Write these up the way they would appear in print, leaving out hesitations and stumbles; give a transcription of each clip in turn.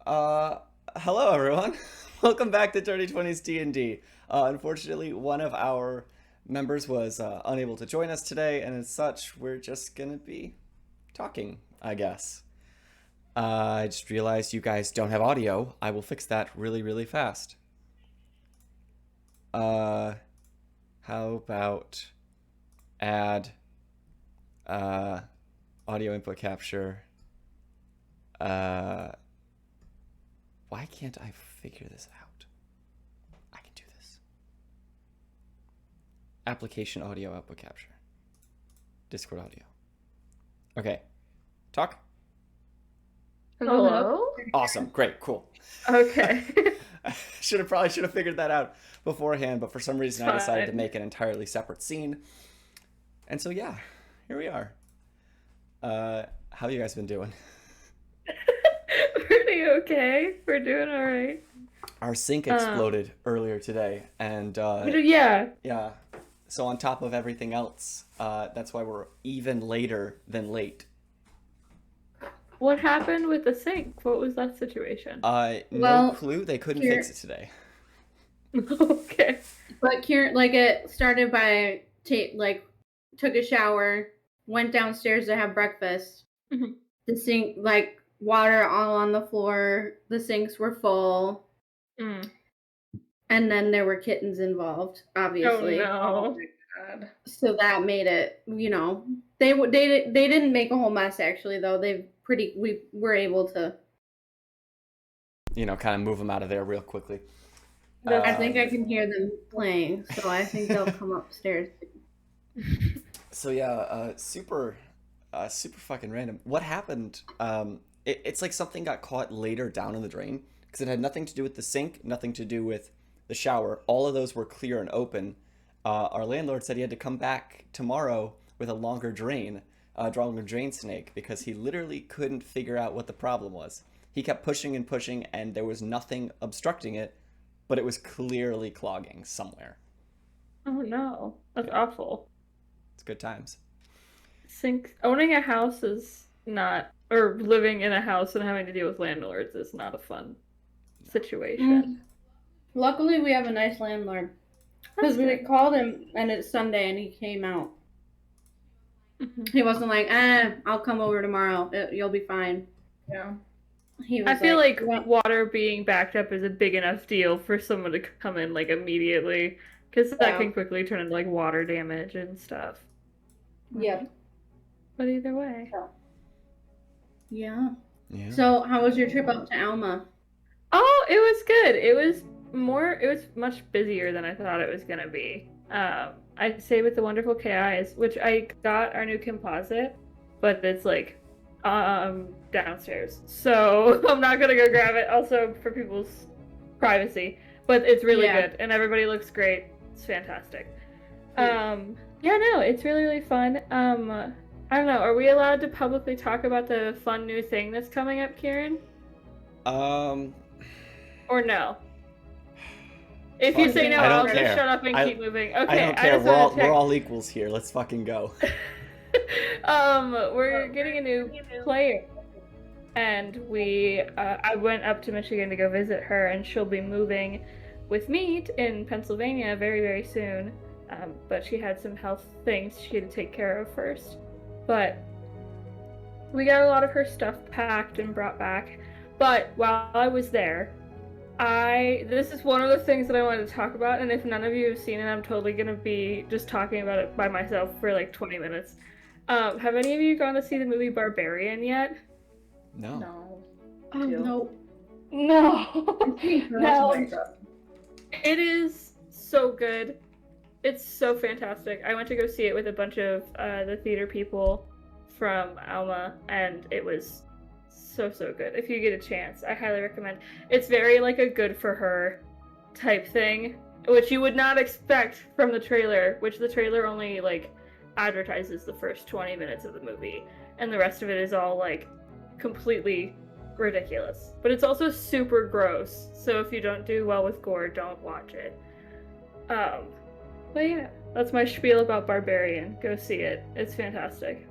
Uh, Hello everyone. Welcome back to 20's D&D. Unfortunately, one of our members was unable to join us today, and as such, we're just gonna be talking, I guess. I just realized you guys don't have audio. I will fix that really, really fast. Uh, how about add uh, audio input capture? Uh, why can't I figure this out? I can do this. Application audio output capture. Discord audio. Okay. Talk. Hello? Awesome. Great. Cool. Okay. Should have figured that out beforehand, but for some reason I decided to Fine. make an entirely separate scene. And so yeah, here we are. How you guys been doing? Pretty okay. We're doing all right. Our sink Um, exploded earlier today, and yeah. yeah. So on top of everything else, that's why we're even later than late. What happened with the sink? What was that situation? No Well, clue. They couldn't here, fix it today. Okay. but Kieran, like it started by took a shower, went downstairs to have breakfast. Mhm. The sink, like water all on the floor. The sinks were full, Mm. and then there were kittens involved, Oh obviously. no. God. So that made it, they didn't make a whole mess actually though. We were able to. Kind of move them out of there real quickly. I think I can hear them playing, so I think they'll come upstairs. So yeah, super fucking random. What happened? It's like something got caught later down in the drain because it had nothing to do with the sink, nothing to do with the shower. All of those were clear and open. Our landlord said he had to come back tomorrow with a longer drain snake because he literally couldn't figure out what the problem was. He kept pushing and pushing, and there was nothing obstructing it, but it was clearly clogging somewhere. Oh no. That's Yeah, awful. it's good times. Owning a house is not, or living in a house and having to deal with landlords is not a fun situation. Luckily, we have a nice landlord. That's Because we good. called him and it's Sunday and he came out. Mhm. He wasn't like, I'll come over tomorrow. You'll be fine. Yeah. He I was feel like "Yeah." water being backed up is a big enough deal for someone to come in like immediately, because that Yeah. can quickly turn into like water damage and stuff. Yep. But either way. Yeah. Yeah. So, how was your trip up to Alma? Oh, it was good. It was much busier than I thought it was gonna be. I stayed with the wonderful KIs, which I got our new composite, but it's like downstairs. So I'm not gonna go grab it, also for people's privacy. But it's really Yeah. good and everybody looks great. It's fantastic. Yeah, no, it's really, really fun. I don't know, are we allowed to publicly talk about the fun new thing that's coming up, Kieran? Um, Or no? If you Fuck say it. no, I don't I'll care. just shut up and I keep moving. I Okay, don't I care. just wanted to We're check. all equals here. Let's fucking go. We're getting a new player, and I went up to Michigan to go visit her, and she'll be moving with me in Pennsylvania very, very soon. But she had some health things she had to take care of first. But we got a lot of her stuff packed and brought back. But while I was there, this is one of the things that I wanted to talk about, and if none of you have seen it, I'm totally gonna be just talking about it by myself for like 20 minutes. Have any of you gone to see the movie Barbarian yet? No. No. Oh, Two. no. No. No. No. It is so good. It's so fantastic. I went to go see it with a bunch of the theater people from Alma, and it was so, so good. If you get a chance, I highly recommend. It's very like a good for her type thing, which you would not expect from the trailer, which the trailer only like advertises the first 20 minutes of the movie, and the rest of it is all like completely ridiculous. But it's also super gross, so if you don't do well with gore, don't watch it. But yeah, that's my spiel about Barbarian. Go see it. It's fantastic.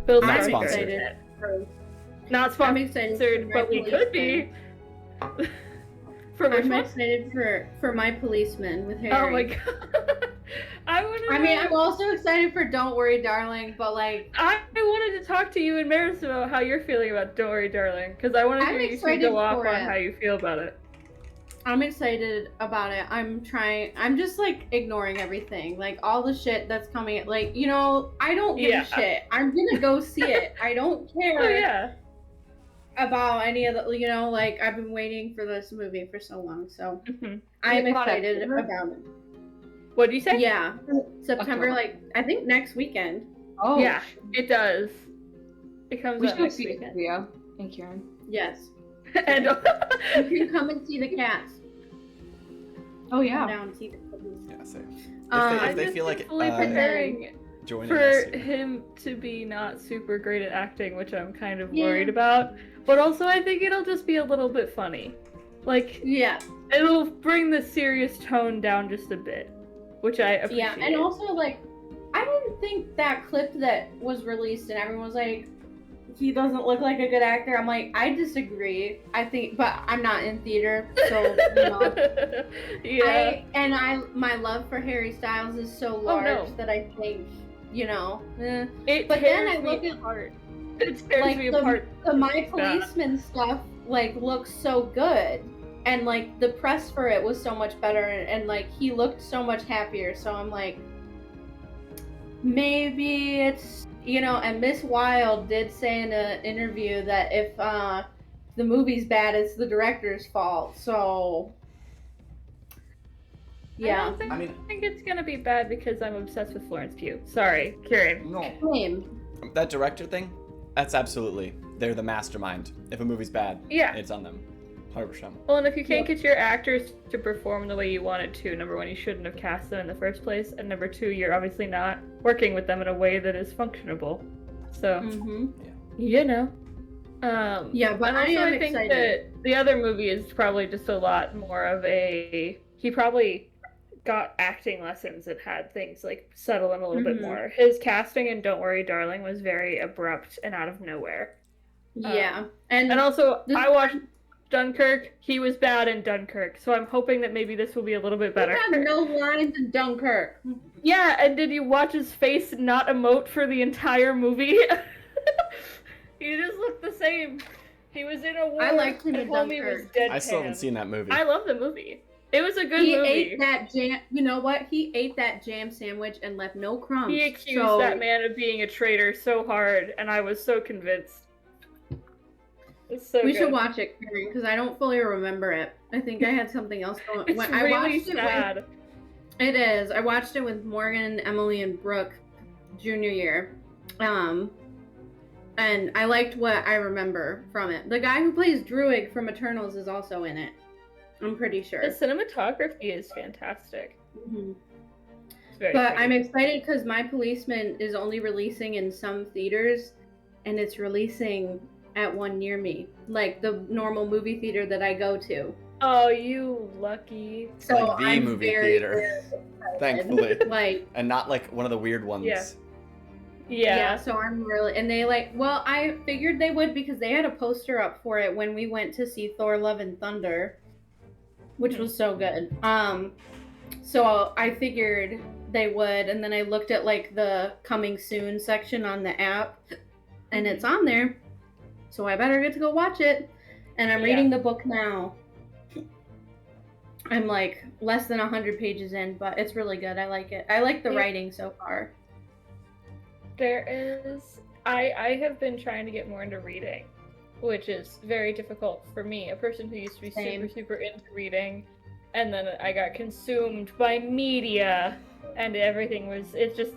Bill's Not very good sponsored. in it. Not I'm excited for sponsored, my but we could be. For which I'm one? excited for my policeman with Harry. Oh my god. I mean, I'm also excited for Don't Worry, Darling, but like I wanted to talk to you and Maris about how you're feeling about Don't Worry, Darling, because I want to I'm hear you two excited go off for on it. how you feel about it. I'm excited about it. I'm just like ignoring everything. Like all the shit that's coming. Like, you know, I don't give a shit. I'm gonna go see it. I don't care Oh yeah. about any of the, you know, like I've been waiting for this movie for so long. So Mm-hmm. I'm Is it excited October? about it. What do you say? Yeah. September, October. like, I think next weekend. Oh, Yeah, it does. It comes we out should go next see it, weekend. Rio and Kieran. Yes. And You can come and see the cats. Oh Come yeah. down and see the puppies. Yeah, same. I'm they just feel like fully preparing joining for us here. him to be not super great at acting, which I'm kind of Yeah. worried about. But also, I think it'll just be a little bit funny. Like, Yeah. it'll bring the serious tone down just a bit, which I appreciate. Yeah, and also, like, I didn't think that clip that was released and everyone was like, he doesn't look like a good actor. I'm like, I disagree. I think, but I'm not in theater, so, you know. Yeah. My love for Harry Styles is so Oh, large no. that I think, you know. It But then tears I me look at, apart. It tears like, me the apart. My bad. Policeman stuff, like, looks so good. And, like, the press for it was so much better, and like, he looked so much happier, so I'm like, maybe it's, you know, and Miss Wilde did say in an interview that if the movie's bad, it's the director's fault, so... Yeah. I think it's gonna be bad because I'm obsessed with Florence Pugh. Sorry, Kieran. No. Same. That director thing, that's absolutely. They're the mastermind. If a movie's bad, Yeah. it's on them. 100%. Well, and if you can't get your actors to perform the way you wanted to, number one, you shouldn't have cast them in the first place, and number two, you're obviously not working with them in a way that is functionable. So, Mm-hmm. you know. Yeah, but and I also am I think excited. that the other movie is probably just a lot more of a... He probably got acting lessons and had things like settle in a little bit Mhm. more. His casting in Don't Worry, Darling was very abrupt and out of nowhere. Yeah. And also, this- I watched Dunkirk. He was bad in Dunkirk, so I'm hoping that maybe this will be a little bit better. He had no lines in Dunkirk. Yeah, and did you watch his face not emote for the entire movie? He just looked the same. He was in a war. I liked him and in homie was Dunkirk. deadpan. I still haven't seen that movie. I love the movie. It was a good He movie. ate that jam. You know what? He ate that jam sandwich and left no crumbs. He accused that man of being a traitor so hard, and I was so convinced. It's so We good. should watch it, because I don't fully remember it. I think I had something else going. It's I really watched sad. It is. I watched it with Morgan, Emily, and Brooke, junior year, and I liked what I remember from it. The guy who plays Druig from Eternals is also in it. I'm pretty sure. The cinematography is fantastic. Mhm. It's very But pretty. I'm excited because My Policeman is only releasing in some theaters, and it's releasing at one near me, like the normal movie theater that I go to. Oh, you lucky. So Like the I'm movie very, theater. very excited. Thankfully. Like, And not like one of the weird ones. Yeah. yeah. Yeah. So I'm really, and they like, well, I figured they would because they had a poster up for it when we went to see Thor: Love and Thunder, which was so good. So I figured they would, and then I looked at like the coming soon section on the app, and it's on there. So I better get to go watch it. And I'm Yeah. reading the book now. I'm like less than 100 pages in, but it's really good. I like it. I like the Yeah. writing so far. There is. I have been trying to get more into reading, which is very difficult for me, a person who used to be Same. super into reading, and then I got consumed by media, and everything was. It just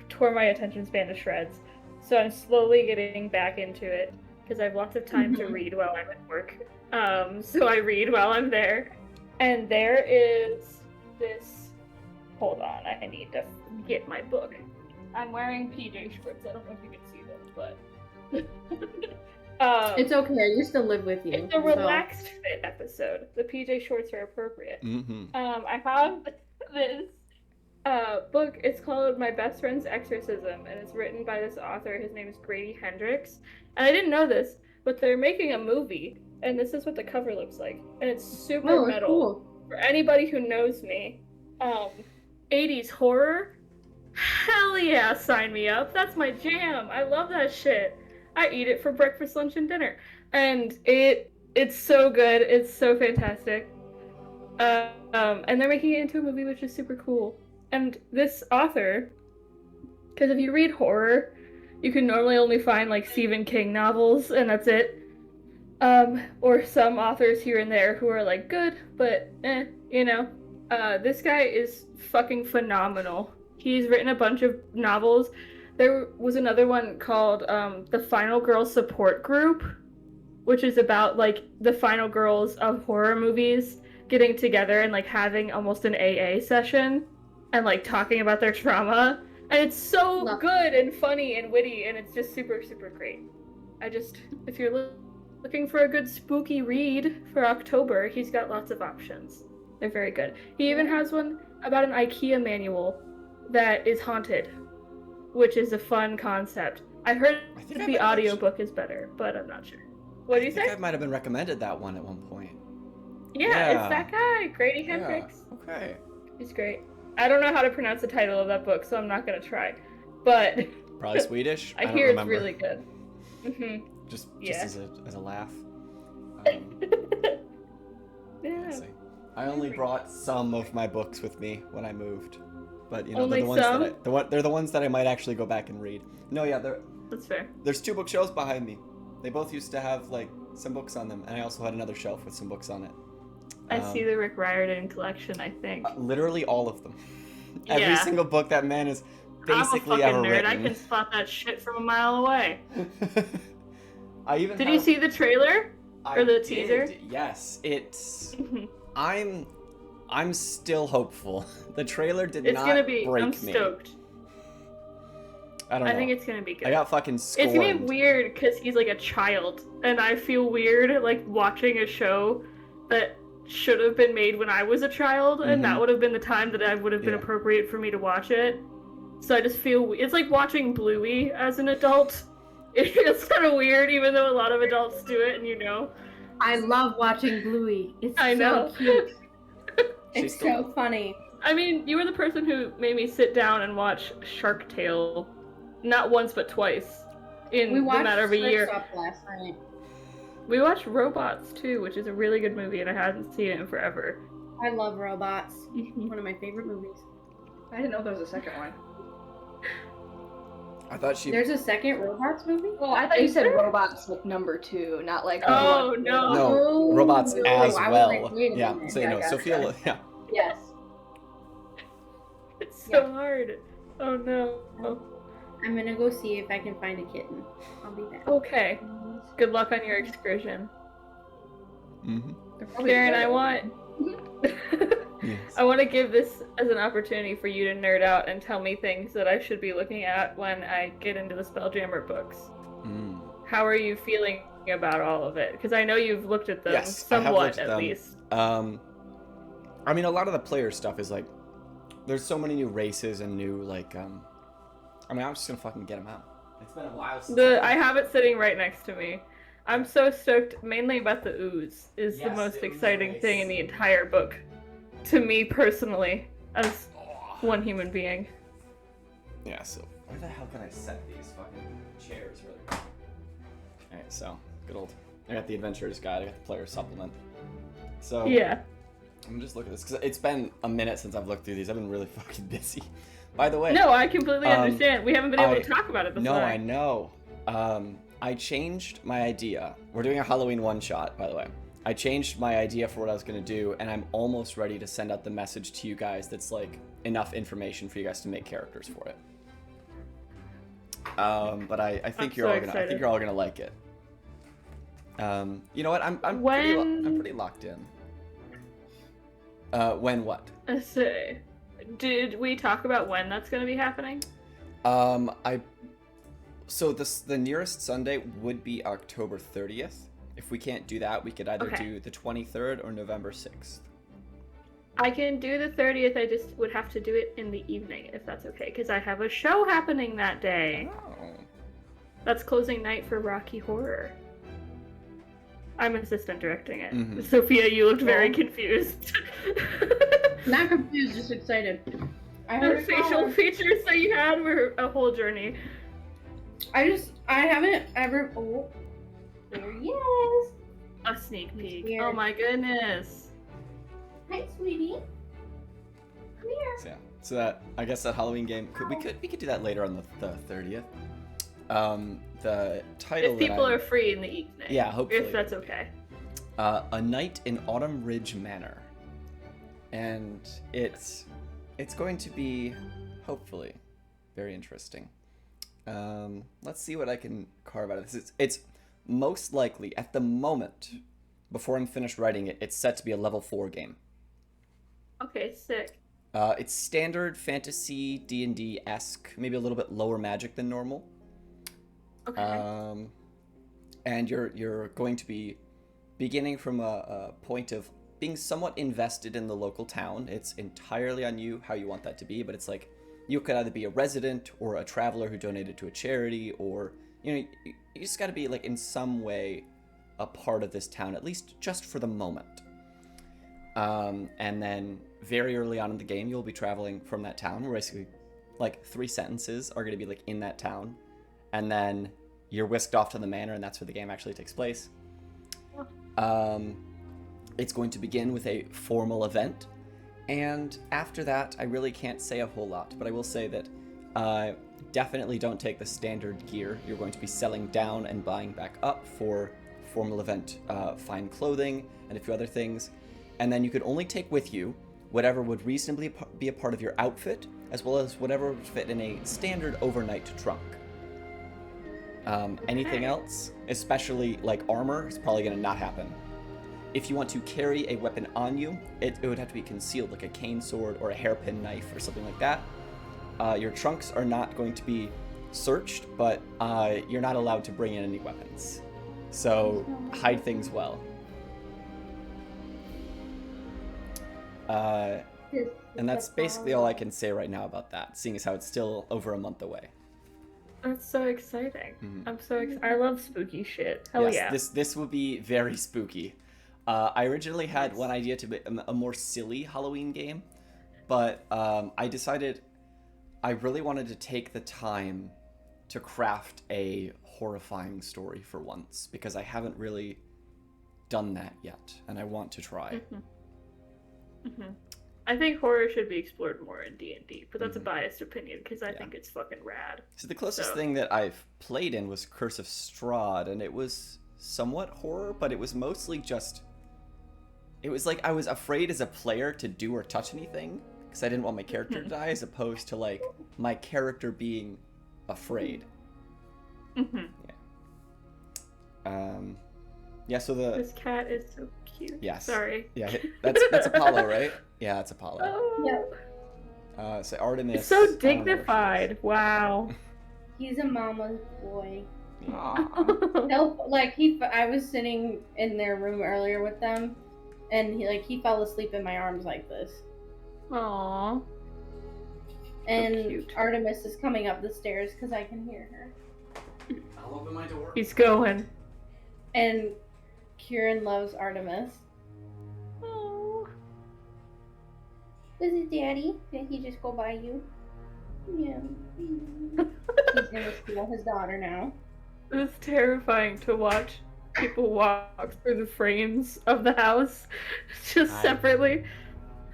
tore my attention span to shreds. So I'm slowly getting back into it because I have lots of time to Mhm. read while I'm at work. So I read while I'm there, and there is this. Hold on, I need to get my book. I'm wearing PJ shorts. I don't know if you can see them, but It's okay. I used to live with you. it's a relaxed fit episode. The PJ shorts are appropriate. Mm-hmm. I found this book. It's called My Best Friend's Exorcism, and it's written by this author. His name is Grady Hendrix. And I didn't know this, but they're making a movie, and this is what the cover looks like, and it's super Oh, it's metal. cool. For anybody who knows me, 80s horror, hell yeah, sign me up. That's my jam. I love that shit. I eat it for breakfast, lunch, and dinner, and it's so good. It's so fantastic. And they're making it into a movie, which is super cool. And this author, because if you read horror, you can normally only find like Stephen King novels, and that's it. Or some authors here and there who are like good, but you know. This guy is fucking phenomenal. He's written a bunch of novels. There was another one called The Final Girl Support Group, which is about like the final girls of horror movies getting together and like having almost an AA session and like talking about their trauma. And it's so Love good and funny and witty, and it's just super, super great. If you're looking for a good spooky read for October, he's got lots of options. They're very good. He even has one about an IKEA manual that is haunted, which is a fun concept. I've heard I think that I the might have audiobook is better, but I'm not sure. What do you I think say? I might have been recommended that one at one point. Yeah, Yeah. it's that guy, Grady Yeah. Hendrix. Okay. He's great. I don't know how to pronounce the title of that book, so I'm not gonna try. But Probably Swedish. I don't hear remember. it's really good. Just Yeah. as a laugh. Yeah. Let's see. I only brought some of my books with me when I moved, but you know Only they're the ones some? they're the ones that I might actually go back and read. No, yeah, That's fair. there's 2 bookshelves behind me. They both used to have like some books on them, and I also had another shelf with some books on it. I see the Rick Riordan collection, I think. Literally all of them. Every Yeah. single book that man has I'm a basically fucking ever nerd. written. I can spot that shit from a mile away. I even Did have, you see the trailer? I or the did, teaser? Yes, it's. I'm still hopeful. The trailer did It's not gonna be. break I'm me. stoked. I don't know. I think it's gonna be good. I got fucking scorned. It's gonna be weird because he's like a child, and I feel weird like watching a show that should have been made when I was a child, and that Mhm. would have been the time that I would have been Yeah. appropriate for me to watch it. So I just feel it's like watching Bluey as an adult. It's kind of weird, even though a lot of adults do it, and you know. I love watching Bluey. It's I know. so cute. She's It's still- so funny. I mean, you were the person who made me sit down and watch Shark Tale, not once but twice, in We the watched matter of a year. Surf's Up last night. We watched Robots too, which is a really good movie, and I hadn't seen it in forever. I love Robots. One of my favorite movies. I didn't know there was a second one. I thought she. There's a second Robots movie? Well, I thought you Is said there? robots like number 2, not like. Oh, one. no. No, Oh, robots no, as I was well. like, wait a Yeah, minute. so you I know, gotcha. Sophia. Yeah. Yes. It's so hard. Oh no. I'm gonna go see if I can find a kitten. I'll be back. Okay. Good luck on your excursion. Mm-hmm. Karen, I want Yes. I want to give this as an opportunity for you to nerd out and tell me things that I should be looking at when I get into the Spelljammer books. Mm. How are you feeling about all of it? Because I know you've looked at them Yes, I have somewhat looked at at them. least. I mean, a lot of the player stuff is like, there's so many new races and new like, I mean, I'm just gonna fucking get them out. It's been a while since. I have it sitting right next to me. I'm so stoked, mainly about the ooze is the Yes, most the ooze exciting race. thing in the entire book, to me personally, as Oh. one human being. Yeah. So where the hell can I set these fucking chairs? Really? All right. So good old. I got the Adventurer's Guide. I got the Player Supplement. So Yeah. I'm just looking at this because it's been a minute since I've looked through these. I've been really fucking busy. By the way. No, I completely Um, understand. We haven't been able I- to talk about it this No, far. I know. I changed my idea. We're doing a Halloween one-shot, by the way. I changed my idea for what I was going to do, and I'm almost ready to send out the message to you guys that's, like, enough information for you guys to make characters for it. But I think I'm you're so all gonna. I excited. think you're all gonna like it. You know what? I'm I'm When- pretty locked in. When what? Let's see. Did we talk about when that's going to be happening? So the nearest Sunday would be October 30th. If we can't do that, we could either Okay. do the 23rd or November 6th. I can do the 30th. I just would have to do it in the evening, if that's okay, because I have a show happening that day. Oh. That's closing night for Rocky Horror. I'm assistant directing it. Mhm. Sophia, you looked very Oh. confused. Not confused, just excited. I The heard a facial caller. features that you had were a whole journey. I haven't ever. Oh, there he is. A sneak peek. Weird. Oh my goodness. Hi, sweetie. Come here. So yeah, so that I guess that Halloween game we could do that later on the 30th. The title If people that are free in the evening. Yeah, hopefully. If that's okay. A Night in Autumn Ridge Manor, and it's going to be hopefully very interesting. Let's see what I can carve out of this. It's most likely at the moment, before I'm finished writing it, it's set to be a level 4 game. Okay, sick. It's standard fantasy D&D-esque, maybe a little bit lower magic than normal. Okay. And you're going to be beginning from a point of being somewhat invested in the local town. It's entirely on you how you want that to be, but it's like you could either be a resident or a traveler who donated to a charity, or you just got to be like in some way a part of this town, at least just for the moment. And then very early on in the game, you'll be traveling from that town, where basically like 3 sentences are going to be like in that town, and then you're whisked off to the manor, and that's where the game actually takes place. It's going to begin with a formal event, and after that, I really can't say a whole lot, but I will say that definitely don't take the standard gear. You're going to be selling down and buying back up for formal event, fine clothing, and a few other things. And then you could only take with you whatever would reasonably be a part of your outfit, as well as whatever would fit in a standard overnight trunk. Anything else, especially like armor, is probably going to not happen. If you want to carry a weapon on you, it would have to be concealed, like a cane sword or a hairpin knife or something like that. Your trunks are not going to be searched, but you're not allowed to bring in any weapons. So hide things well. And that's basically all I can say right now about that, seeing as how it's still over a month away. That's so exciting. Mhm. I'm so excited. I love spooky shit. Hell Yes, yeah. this will be very spooky. I originally had one idea to be a more silly Halloween game, but I decided I really wanted to take the time to craft a horrifying story for once, because I haven't really done that yet, and I want to try. I think horror should be explored more in D&D, but that's Mhm. a biased opinion because I Yeah. think it's fucking rad. So the closest So- thing that I've played in was Curse of Strahd, and it was somewhat horror, but it was mostly just... It was like I was afraid as a player to do or touch anything, because I didn't want my character to die, as opposed to like my character being afraid. Yeah, so This cat is so cute. Yes. Sorry. yeah, that's Apollo, right? Yeah, that's Apollo. Oh, Yep. So Artemis. it's so dignified. Wow. He's a mama's boy. Aw. I was sitting in their room earlier with them, and he fell asleep in my arms like this. Aww. And cute. Artemis is coming up the stairs because I can hear her. I'll open my door. He's going. And Kieran loves Artemis. Oh. This is Daddy. Did he just go by you? Yeah. He's gonna steal his daughter now. It's terrifying to watch people walk through the frames of the house just Hi. separately.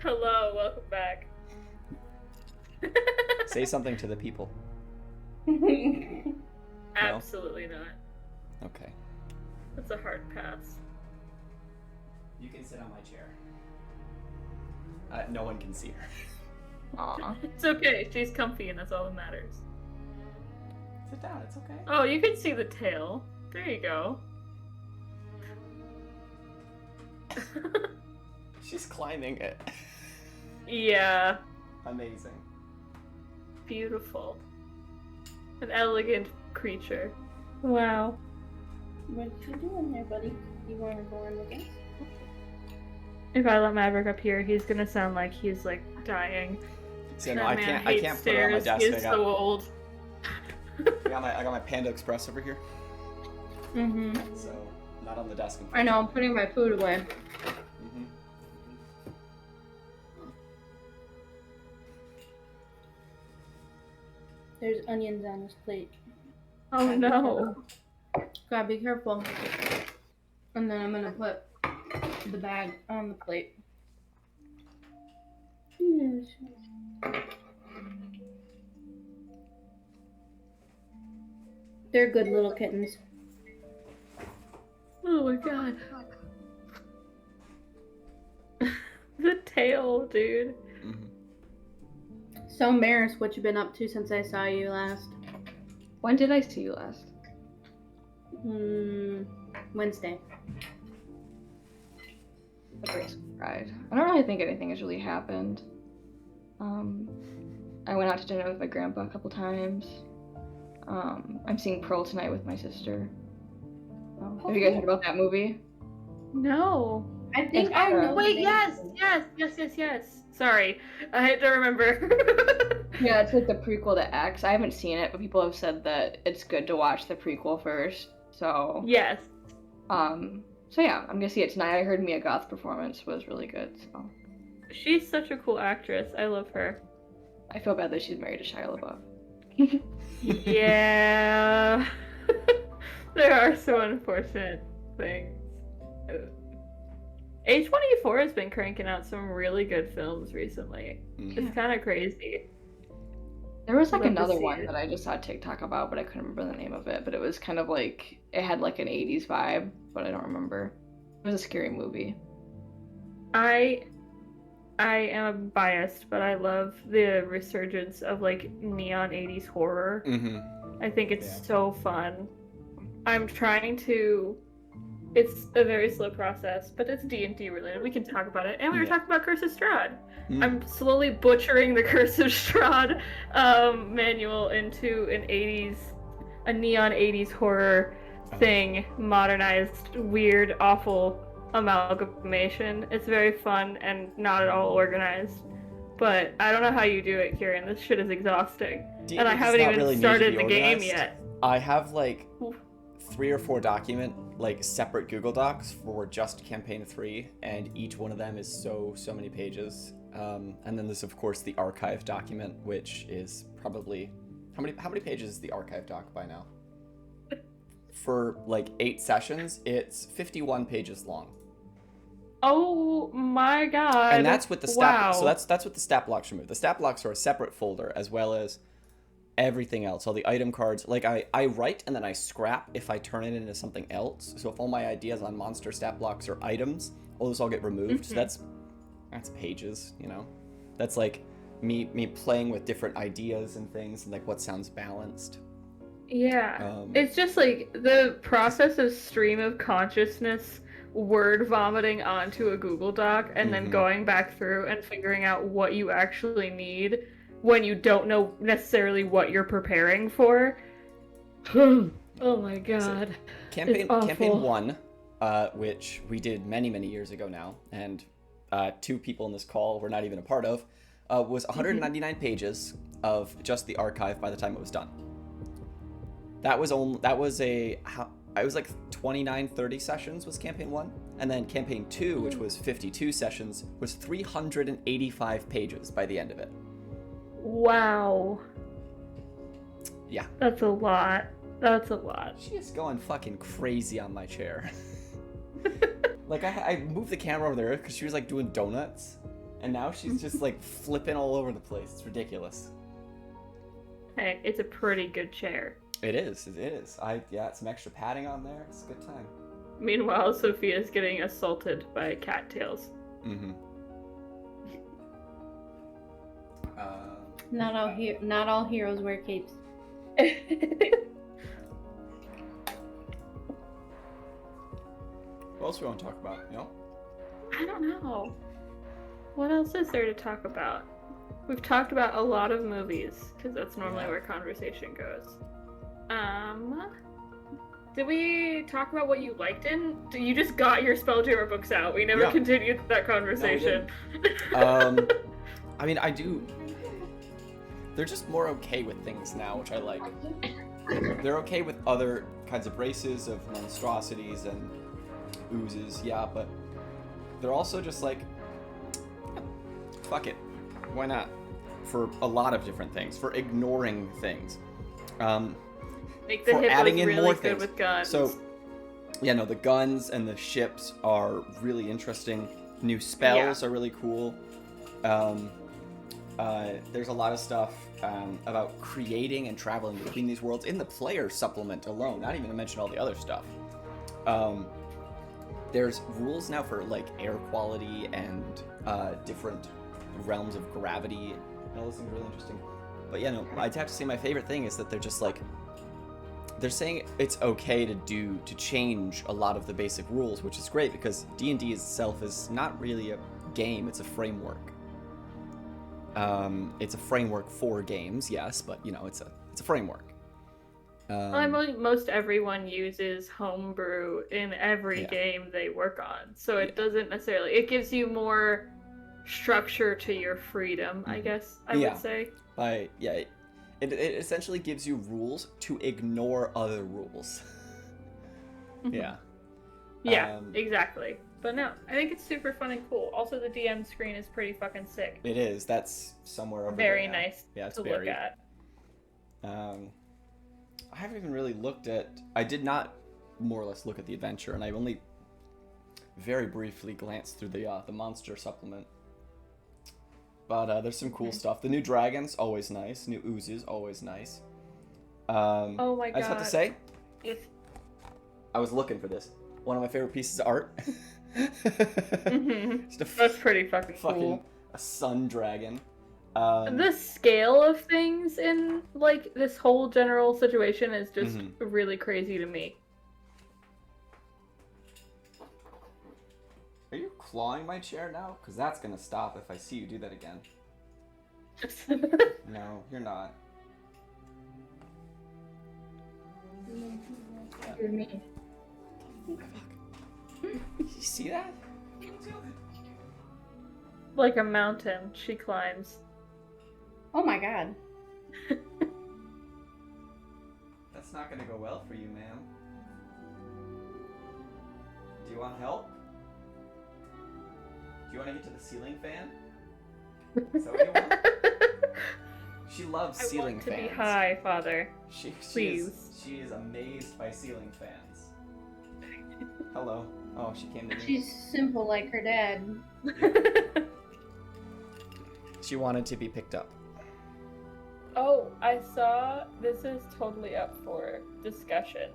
Hello, welcome back. Say something to the people. Absolutely not. Okay. That's a hard pass. You can sit on my chair. No one can see her. Aw. It's okay, she's comfy and that's all that matters. Sit down, it's okay. Oh, you can see the tail. There you go. She's climbing it. Yeah, Amazing. beautiful. An elegant creature. Wow. What you doing there, buddy? You wanna go in with us? If I let Maverick up here, he's gonna sound like he's like dying. So no, That I man can't hates put her on my stairs. desk. He is so old. I got my Panda Express over here. Mm-hmm. So not on the desk. I know, I'm putting my food away. Mm-hmm. There's onions on this plate. Oh no. Gotta be careful. And then I'm gonna put the bag on the plate. Yes. They're good little kittens. Oh my god. The tail, dude. Mm-hmm. So, Maris, what you been up to since I saw you last? When did I see you last? Wednesday. A great surprise. I don't really think anything has really happened. I went out to dinner with my grandpa a couple times. I'm seeing Pearl tonight with my sister. Have you guys heard about that movie? No. I think It's I better. know. Wait, the yes, name. yes. Sorry, I had to remember. Yeah, it's like the prequel to X. I haven't seen it, but people have said that it's good to watch the prequel first. So Yes. so yeah, I'm gonna see it tonight. I heard Mia Goth's performance was really good, so She's such a cool actress. I love her. I feel bad that she's married to Shia LaBeouf. Yeah. There are some unfortunate things. A24 has been cranking out some really good films recently. Mm-hmm. It's kind of crazy. There was like Love to another see one it. that I just saw TikTok about, but I couldn't remember the name of it. But it was kind of like it had like an 80s vibe, but I don't remember. It was a scary movie. I am biased, but I love the resurgence of like neon 80s horror. Mm-hmm. I think it's Yeah. so fun. I'm trying to. It's a very slow process, but it's D&D related. We can talk about it. And we were Yeah. talking about Curse of Strahd. Mm. I'm slowly butchering the Curse of Strahd manual into a neon 80s horror thing, modernized, weird, awful amalgamation. It's very fun and not at all organized. But I don't know how you do it, Kieran. This shit is exhausting. And I haven't even started the game yet. I have like 3 or 4 separate Google Docs for just campaign 3, and each one of them is so many pages. And then there's of course the archive document, which is probably how many pages is the archive doc by now? For like 8 sessions, it's 51 pages long. Oh my god. And that's with the stat. Wow. So that's with the stat blocks removed. The stat blocks are a separate folder, as well as everything else, all the item cards. Like I write and then I scrap if I turn it into something else. So if all my ideas on monster stat blocks are items, all those all get removed. So that's pages, you know. That's like me playing with different ideas and things, and like what sounds balanced. Yeah. It's just like the process of stream of consciousness word vomiting onto a Google Doc and then going back through and figuring out what you actually need when you don't know necessarily what you're preparing for. Oh my god. Campaign 1, which we did many years ago now, and 2 people in this call were not even a part of, was 199 pages of just the archive by the time it was done. It was like 29-30 sessions was campaign 1, and then campaign 2, which was 52 sessions, was 385 pages by the end of it. Wow. Yeah. That's a lot. That's a lot. She is going fucking crazy on my chair. Like I moved the camera over there because she was like doing donuts, and now she's just like flipping all over the place. It's ridiculous. Hey, it's a pretty good chair. It is. Some extra padding on there. It's a good time. Meanwhile, Sophia's getting assaulted by cattails. Mm-hmm. Not all heroes wear capes. What else do we want to talk about? You know? I don't know. What else is there to talk about? We've talked about a lot of movies, because that's normally where conversation goes. Did we talk about what you liked in? You just got your Spelljammer books out. We never continued that conversation. No, I mean, I do. They're just more okay with things now, which I like. They're okay with other kinds of races, of monstrosities, and oozes, yeah, but they're also just like, fuck it, why not? For a lot of different things, for ignoring things, Make the for hippos adding in really more good things. with guns. So, yeah, no, the guns and the ships are really interesting. New spells are really cool. There's a lot of stuff about creating and traveling between these worlds in the player supplement alone, not even to mention all the other stuff. There's rules now for like air quality and different realms of gravity. And all this is really interesting. But yeah, no, I'd have to say my favorite thing is that they're just like, they're saying it's okay to change a lot of the basic rules, which is great because D&D itself is not really a game, it's a framework. It's a framework for games, yes, but you know, it's a framework. Most everyone uses homebrew in every game they work on, so it doesn't necessarily. It gives you more structure to your freedom, I guess I would say. It essentially gives you rules to ignore other rules. Yeah. Yeah, exactly. But no, I think it's super fun and cool. Also, the DM screen is pretty fucking sick. It is. That's somewhere over Very there now. nice Yeah, it's to buried. look at. I haven't even really looked at... I did not more or less look at the adventure, and I only very briefly glanced through the monster supplement. But there's some cool stuff. The new dragons, always nice. New oozes, always nice. Oh my god. I just have to say, If... I was looking for this. One of my favorite pieces of art. Just That's pretty fucking cool. A sun dragon. The scale of things in like this whole general situation is just really crazy to me. Are you clawing my chair now? Because that's gonna stop if I see you do that again. No, you're not. You're me. You see that? Like a mountain, she climbs. Oh my god. That's not gonna go well for you, ma'am. Do you want help? Do you want to get to the ceiling fan? Is that what you want? She loves ceiling I want to fans. be high, Father. Please. She is amazed by ceiling fans. Hello. Oh, she came to me. She's simple like her dad. She wanted to be picked up. Oh, I saw this is totally up for discussion.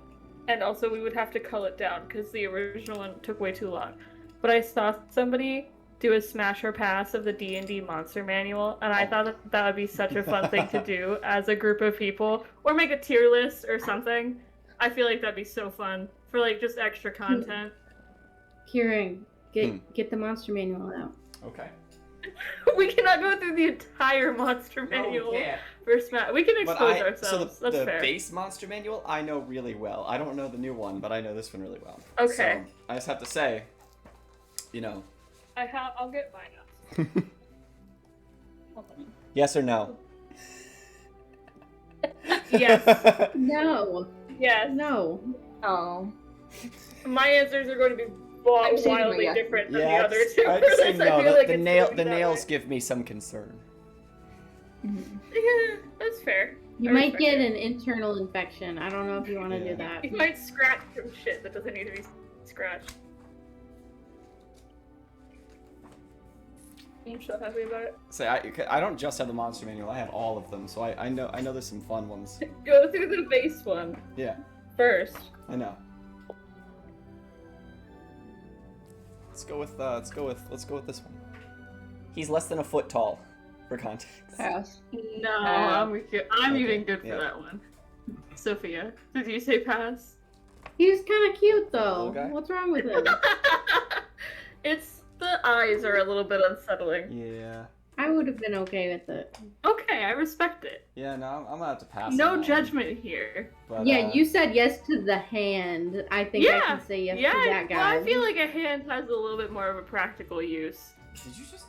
And also we would have to cull it down because the original one took way too long. But I saw somebody do a smash or pass of the D&D monster manual, and I thought that would be such a fun thing to do as a group of people, or make a tier list or something. I feel like that'd be so fun for like just extra content. Kieran, get the monster manual out. Okay. We cannot go through the entire monster manual for smash. We can expose ourselves. So That's fair. Base monster manual I know really well. I don't know the new one, but I know this one really well. Okay. So I just have to say, you know. I'll get mine up. Hold on. Yes or no? Yes. No. Yes. No. Oh. My answers are going to be I'm saving my wildly yes. different than Yeah, the other two. I'd say I no. feel like The it's nail, going the that nails way. give me some concern. Yeah, that's fair. You I might respect get it. an internal infection. I don't know if you want to Yeah. do that. You might scratch some shit that doesn't need to be scratched. I'm so happy about it. Say I don't just have the monster manual. I have all of them. So I know there's some fun ones. Go through the base one Yeah, first. I know. Let's go with this one. He's less than a foot tall, for context. Pass. No, I'm good. I'm Okay, even good for yeah. that one. Sophia, did you say pass? He's kind of cute Little though. guy? What's wrong with him? It's the eyes are a little bit unsettling. Yeah. I would have been okay with it. Okay, I respect it. Yeah, no, I'm gonna have to pass. No on that one. judgment here. But, Yeah, you said yes to the hand. I think I can say yes to that guy. Well, I feel like a hand has a little bit more of a practical use. Did you just?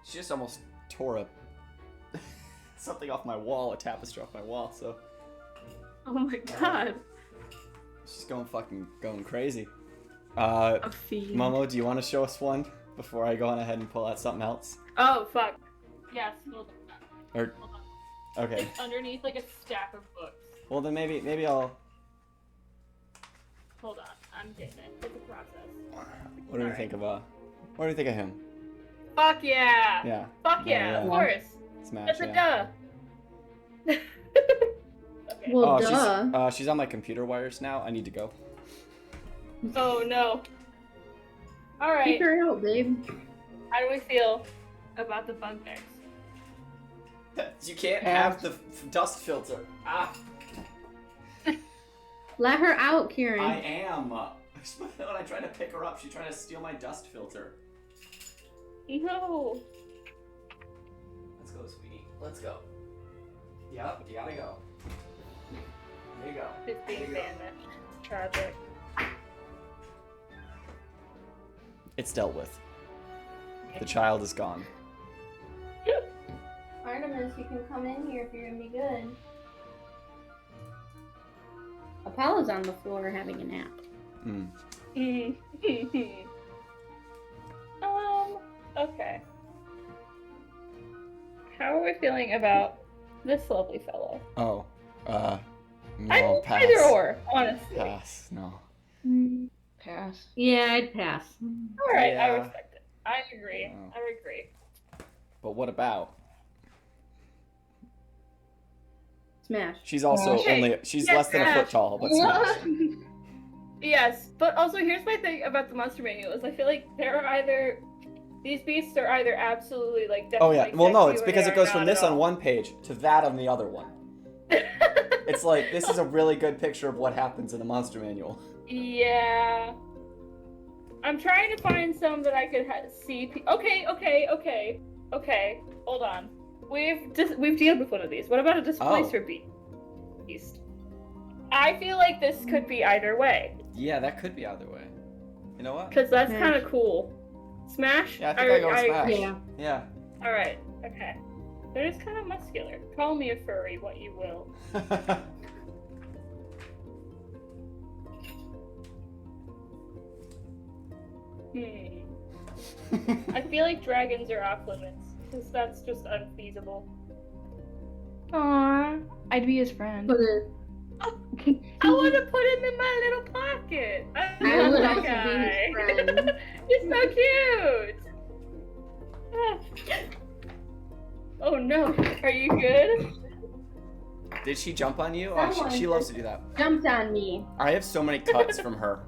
She just almost tore something off my wall, a tapestry off my wall. So Oh my god. she's going crazy. A fiend. Momo, do you want to show us one before I go on ahead and pull out something else? Oh, fuck. Yes, hold on. Or Hold on. okay. It's underneath like a stack of books. Well then maybe I'll. Hold on. I'm getting it. It's a process. What do you think of What do you think of him? Fuck yeah! Yeah. Fuck yeah, Yeah. of course. Smash. That's a Yeah. duh. Okay. Well, Oh, duh. she's on my computer wires now. I need to go. Oh no. Keep Alright. her out, babe. How do we feel about the bugbears? You can't have the dust filter. Ah, Let her out, Kieran. I am. When I tried to pick her up, she tried to steal my dust filter. No. Let's go, sweetie. Let's go. Yep, you gotta go. There you go. It's being abandoned. Tragic. It's dealt with. The child is gone. Artemis, you can come in here if you're gonna be good. Apollo's on the floor having a nap. Hmm. Okay. How are we feeling about this lovely fellow? Oh. No. I'm Pass. either or, honestly. Pass. No. Pass. Yeah, I'd pass. Alright, I Yeah. respect it. I agree. Oh. I agree. But what about? Smash. She's also Okay. she's Yes, less than a Smash. foot tall, but smash. Yes, but also here's my thing about the monster manual is I feel like there are either these beasts are either absolutely like Oh definitely yeah. Well, no, sexy it's or because they it goes are from not this at on all. one page to that on the other one. It's like this is a really good picture of what happens in a monster manual. Yeah. I'm trying to find some that I could see. Okay. Hold on. We've dealt with one of these. What about a displacer beast? I feel like this could be either way Yeah, that could be either way. You know what? because that's Smash. kind of cool. Smash. Yeah, I think I go with smash. Yeah. Yeah. All right. Okay. They're just kind of muscular. Call me a furry, what you will. I feel like dragons are off limits because that's just unfeasible. Aww. I'd be his friend. Put it. I want to put him in my little pocket. I I love would that also be guy. his friend. He's so cute. Oh no, are you good? Did she jump on you? Oh, Someone she loves to do that. Jumped on me. I have so many cuts from her.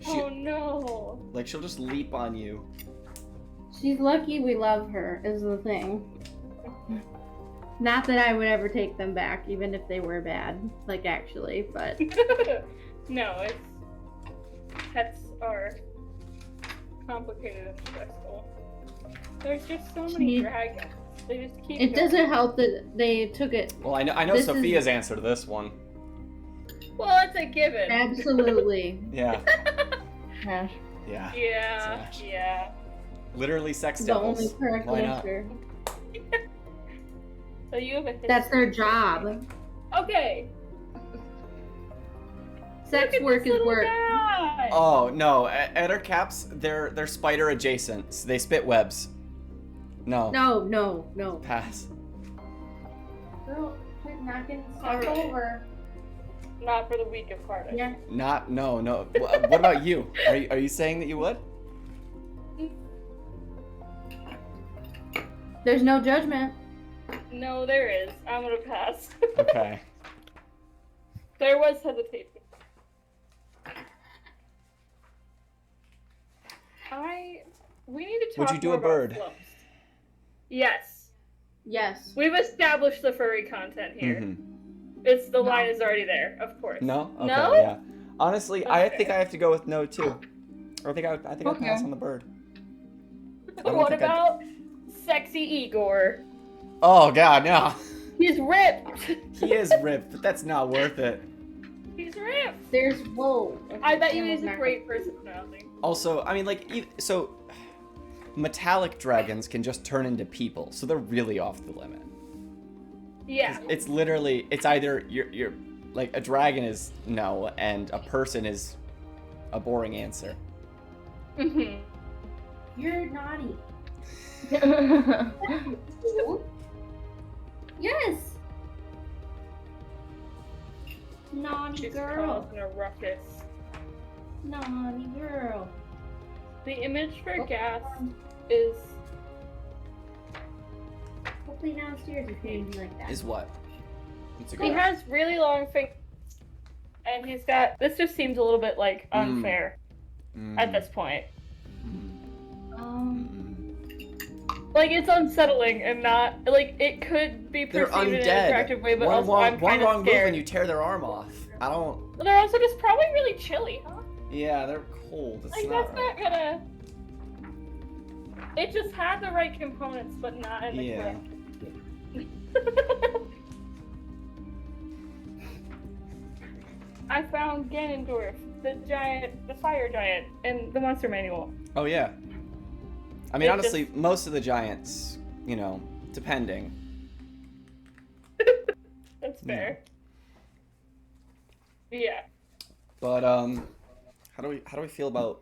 Oh no. Like she'll just leap on you. She's lucky we love her, is the thing. Not that I would ever take them back, even if they were bad. Like, actually, but. No, it's pets are complicated and stressful. There's just so many She- dragons. They just keep. It going. doesn't help that they took it. Well, I know This is- Sophia's answer to this one. Well, it's a given. Absolutely. Yeah. Smash. Yeah. Yeah. Smash. Yeah. Literally sex The only devils. correct Why not? answer. So you have a history. That's their job. Okay. Sex Look at work this is little work. guy. Oh no, Ettercaps, they're spider adjacent. So they spit webs. No. No. Pass. Girl, quit knocking stuff Alright. over. Not for the weak of heart. I Yeah. Not no. What about you? Are you saying that you would? There's no judgment. No, there is. I'm gonna pass. Okay. There was hesitation. We need to talk Would you do more a bird? about slumps. Yes. Yes. We've established the furry content here. Mhm. It's the No. line is already there, of course. No. Okay, No? Yeah. Honestly, I Okay. think I have to go with no too. Or I think I'll Okay. pass on the bird. don't What think I'd- about sexy Igor? Oh god, no. He's ripped. He is ripped, but that's not worth it. He's ripped. There's whoa. I bet you Camels he's a not- great personality. Also, I mean, like, so metallic dragons can just turn into people, so they're really off the limit. Yeah. It's literally, it's either you're like a dragon is no, and a person is a boring answer. Mhm. You're naughty. Yes. Naughty She's girl. causing a ruckus. Naughty girl. The image for Oh. Gas is Hopefully downstairs if you be like that. Is what? It's a he girl. has really long fingers, and he's got. This just seems a little bit like unfair at this point. Like it's unsettling and not like it could be They're perceived in an undead. attractive way, but one also wrong, I'm one kind wrong of move scared. and you tear their arm off. I don't. They're also just probably really chilly, huh? Yeah, they're cold. It's Like not that's not gonna. It just had the right components, but not in the Yeah. correct. I found Ganondorf, the fire giant, in the monster manual. Oh yeah. I mean, It honestly, most of the giants, you know, depending. That's fair. Yeah. But how do we feel about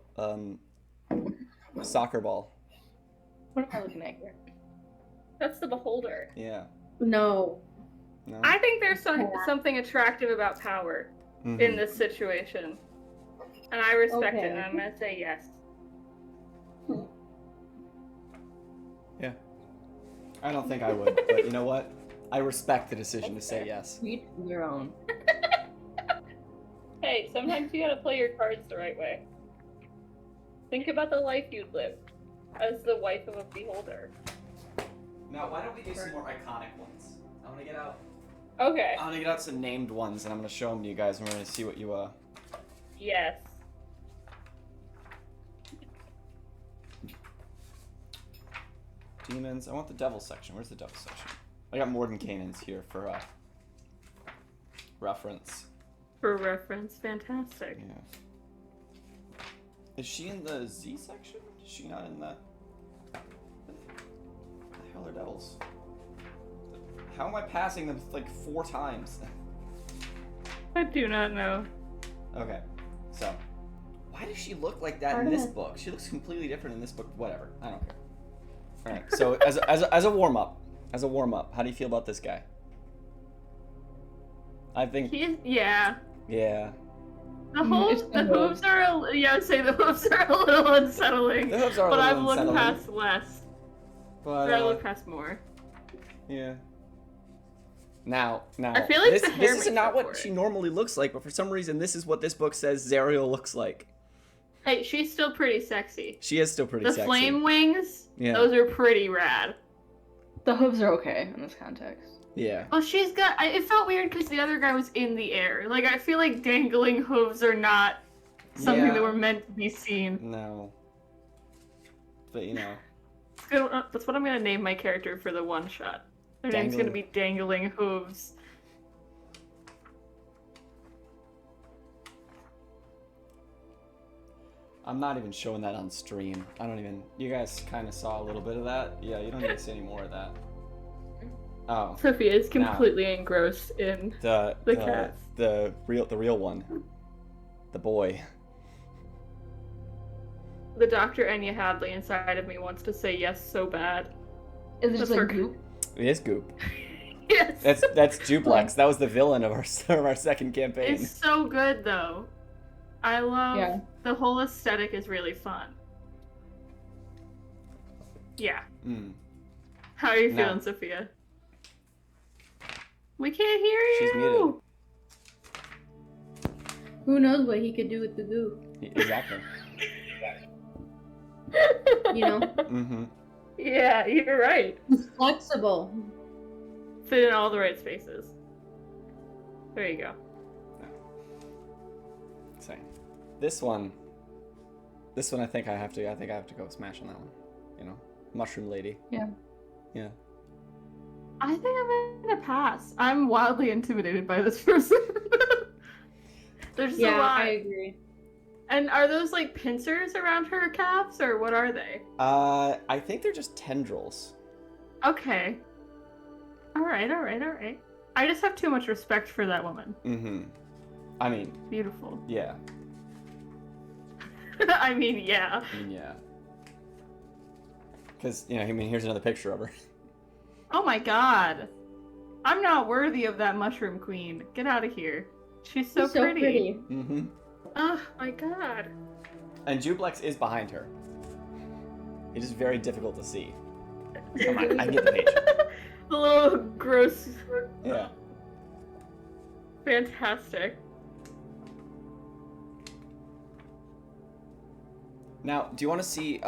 soccer ball? What am I looking at here? That's the beholder. Yeah. No. No. I think there's something attractive about power in Mhm. this situation. And I respect Okay. it, and I'm gonna say yes. Yeah. I don't think I would, but you know what? I respect the decision to say yes. Each their own. Hey, sometimes you gotta play your cards the right way. Think about the life you'd live as the wife of a beholder. Now, why don't we do some more iconic ones? I'm gonna get out. Okay. I'm gonna get out some named ones, and I'm gonna show them to you guys, and we're gonna see what you Yes. demons. I want the devil section. Where's the devil section? I got Mordenkainen's here for reference. For reference, fantastic. Yeah. Is she in the Z section? Is she not in the? What the hell are devils? How am I passing them like 4 times? I do not know. Okay, so why does she look like that in this book? She looks completely different in this book. Whatever, I don't care. All right, so as a warm up, how do you feel about this guy? I think Yeah. yeah. The hooves are I'd say the hooves are a little unsettling. The hooves are a but little I've looked unsettling. past less. But Or I looked past more. yeah. Now, I feel like this, the hair this is makes not up what for she it. normally looks like, but for some reason, this is what this book says Zariel looks like. Hey, she's still pretty sexy. She is still pretty The sexy. flame wings, Yeah. those are pretty rad. The hooves are okay in this context. Yeah. Well, she's got. It felt weird because the other guy was in the air. Like I feel like dangling hooves are not something Yeah. that were meant to be seen. No. But you know. That's what I'm gonna name my character for the one shot. Their name's gonna be Dangling Hooves. I'm not even showing that on stream. I don't even. You guys kind of saw a little bit of that. Yeah, you don't need to see any more of that. Oh, Sophia is completely engrossed in the cats. the real one, the boy. The Dr. Enya Hadley inside of me wants to say yes so bad. Is it just That's like her- goop? It is Goop. Yes. That's Duplex. That was the villain of our second campaign. It's so good though. I love Yeah. the whole aesthetic is really fun. Yeah. Mm. How are you No. feeling, Sophia? We can't hear you. She's muted. Who knows what he could do with the goo? Exactly. You know, Mm-hmm. Yeah, you're right. he's flexible. Fit in all the right spaces. There you go. Same. This one I think I have to go smash on that one. You know, Mushroom Lady. Yeah. Yeah. I think I'm gonna pass. I'm wildly intimidated by this person. There's a Yeah, lot. I agree. And are those like pincers around her calves, or what are they? I think they're just tendrils. Okay. All right. I just have too much respect for that woman. Mm-hmm. I mean, Beautiful. yeah. I mean, yeah. I mean, yeah. Because, you know, I mean, here's another picture of her. Oh my god. I'm not worthy of that mushroom queen. Get out of here. She's so She's so pretty. Mm-hmm. Oh my god. And Jublex is behind her. It is very difficult to see. Come on, I can get the page. The little gross. Yeah. Fantastic. Now, do you want to see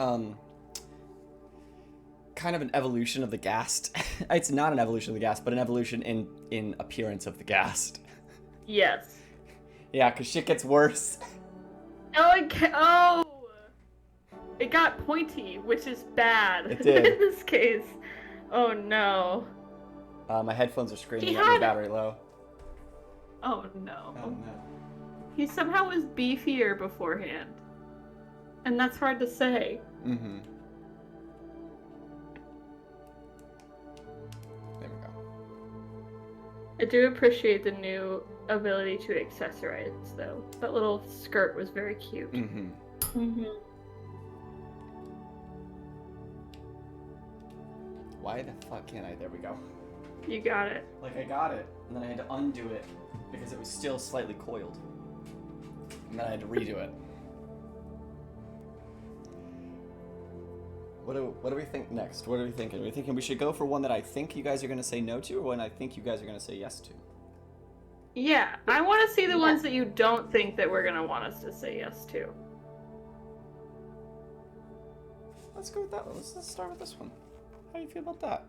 kind of an evolution of the ghast? It's not an evolution of the ghast, but an evolution in appearance of the ghast. Yes. Yeah, because shit gets worse. Oh! It got pointy, which is bad. It did. In this case. Oh no. My headphones are screaming He at me had- battery low. Oh no. Oh no. He somehow was beefier beforehand. And that's hard to say. Mm-hmm. There we go. I do appreciate the new ability to accessorize, though. That little skirt was very cute. Mm-hmm. Mm-hmm. Why the fuck can't I? There we go. You got it. Like, I got it, and then I had to undo it because it was still slightly coiled. And then I had to redo it. What do we think next? What are we thinking? Are we thinking we should go for one that I think you guys are going to say no to, or one I think you guys are going to say yes to? Yeah, I want to see the Yeah. ones that you don't think that we're gonna want us to say yes to. Let's go with that one. Let's start with this one. How do you feel about that?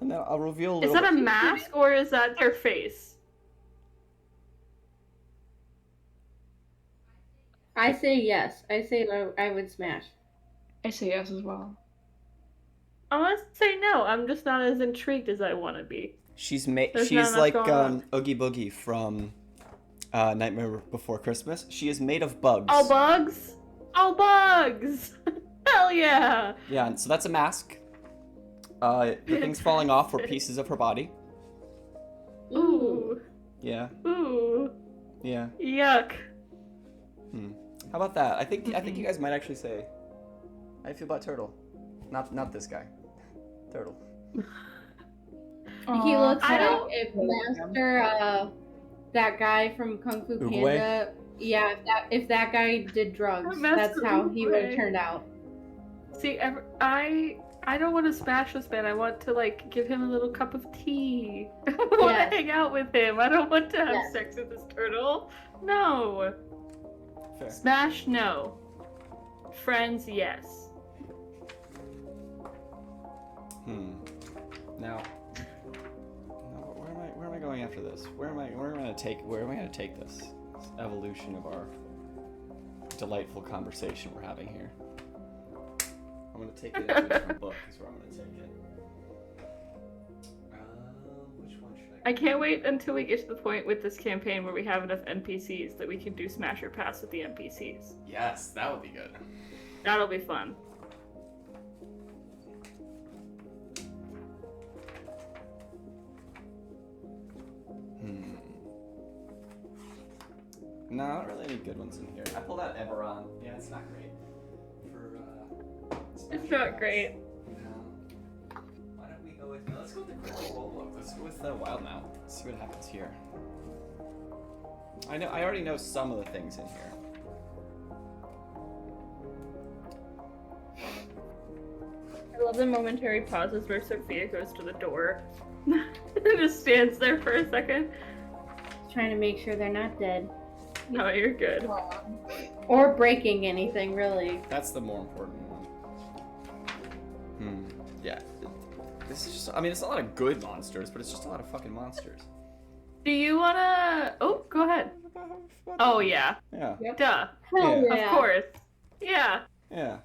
And then I'll reveal a Is little that a bit. mask or is that their face? I say yes. I say I would smash. I say yes as well. I want to say no. I'm just not as intrigued as I want to be. She's There's not she's enough like going on. Oogie Boogie from Nightmare Before Christmas. She is made of bugs. All bugs? All bugs! Hell yeah! Yeah, and so that's a mask. The things falling off were pieces of her body. Ooh. Yeah, Ooh. yeah. Yuck. How about that? I think you guys might actually say, "How do you feel about Turtle?" Not this guy. Turtle. He looks I like don't- if Master, that guy from Kung Fu Oogway? Panda. Yeah, if that guy did drugs, Master that's how he would have Oogway. turned out. See, I don't want to smash this man. I want to, like, give him a little cup of tea. I want Yes. to hang out with him. I don't want to have Yes. sex with this turtle. No. Fair. Smash, no. Friends, yes. Now, where am I going after this? Where am I gonna take this evolution of our delightful conversation we're having here? I'm gonna take it into a different book. Is where I'm gonna take it. Which one should I? I can't wait until we get to the point with this campaign where we have enough NPCs that we can do Smash or Pass with the NPCs. Yes, that would be good. That'll be fun. No, not really any good ones in here. I pulled out Eberron. Yeah, it's not great. It's not great. No. Why don't we go with? Let's go with the critical role. Let's go with the wild mount. Let's see what happens here. I already know some of the things in here. I love the momentary pauses where Sophia goes to the door and just stands there for a second. Trying to make sure they're not dead No, you're good. or breaking anything, really. That's the more important one. Yeah. This is just. I mean, it's a lot of good monsters, but it's just a lot of fucking monsters. Do you wanna? Oh, go ahead. Oh yeah, Yeah. duh. Hell Yeah. yeah. Of course. Yeah. Yeah.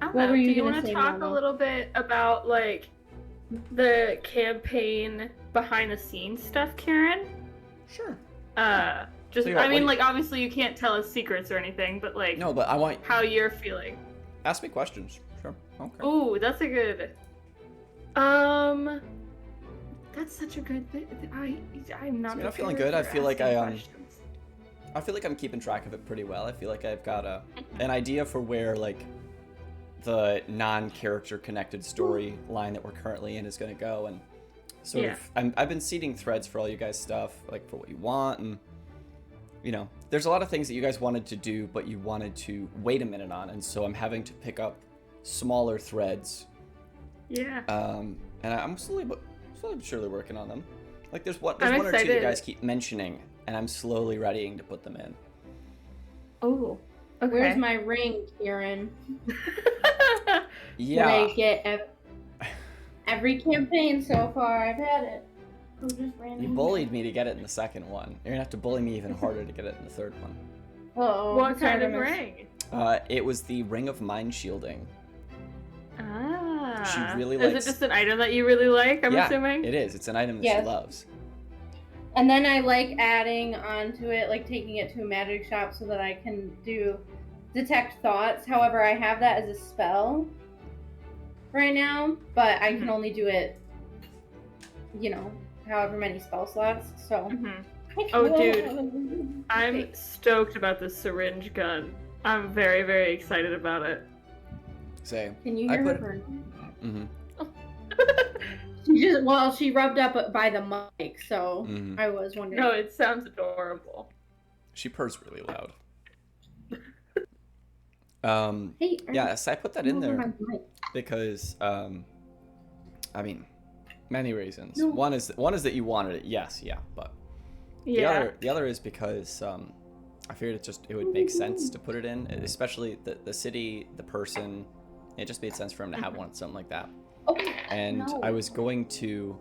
I don't What know. were you Do you gonna want to say, talk Mama? a little bit about like the campaign behind the scenes stuff, Karen? Sure. Just So you want- I mean, what- like obviously you can't tell us secrets or anything, but like No, but I want. how you're feeling. Ask me questions. Sure. Okay. Ooh, that's a good. That's such a good thing. I'm not. See, I'm not feeling prepared good. I for feel like asking I, questions. I feel like I'm keeping track of it pretty well. I feel like I've got an idea for where like the non-character connected storyline that we're currently in is going to go, and sort of I've been seeding threads for all you guys stuff, like for what you want, and you know, there's a lot of things that you guys wanted to do, but you wanted to wait a minute on, and so I'm having to pick up smaller threads. Yeah. And I'm slowly but surely working on them. Like there's one or two that you guys keep mentioning, and I'm slowly readying to put them in. Oh. Okay. Where's my ring, Kieran? Yeah. Did I get every campaign so far? I've had it. You bullied me to get it in the second one. You're gonna have to bully me even harder to get it in the third one. Oh, what kind of ring? It was the Ring of Mind Shielding. Ah. She really likes... Is it just an item that you really like, I'm assuming? It is. It's an item that she loves. And then I like adding onto it, like taking it to a magic shop so that I can do detect thoughts. However, I have that as a spell right now, but I can only do it, you know, however many spell slots. So. Oh, dude, I'm stoked about this syringe gun. I'm very, very excited about it. Same. Can you hear her? She rubbed up by the mic, so I was wondering. No, it sounds adorable. She purrs really loud. Hey, so I put that in there because, I mean, many reasons. No. One is that you wanted it. Yes, but the other is because I figured it would make sense to put it in, especially the city, the person. It just made sense for him to have one, something like that. And I was going to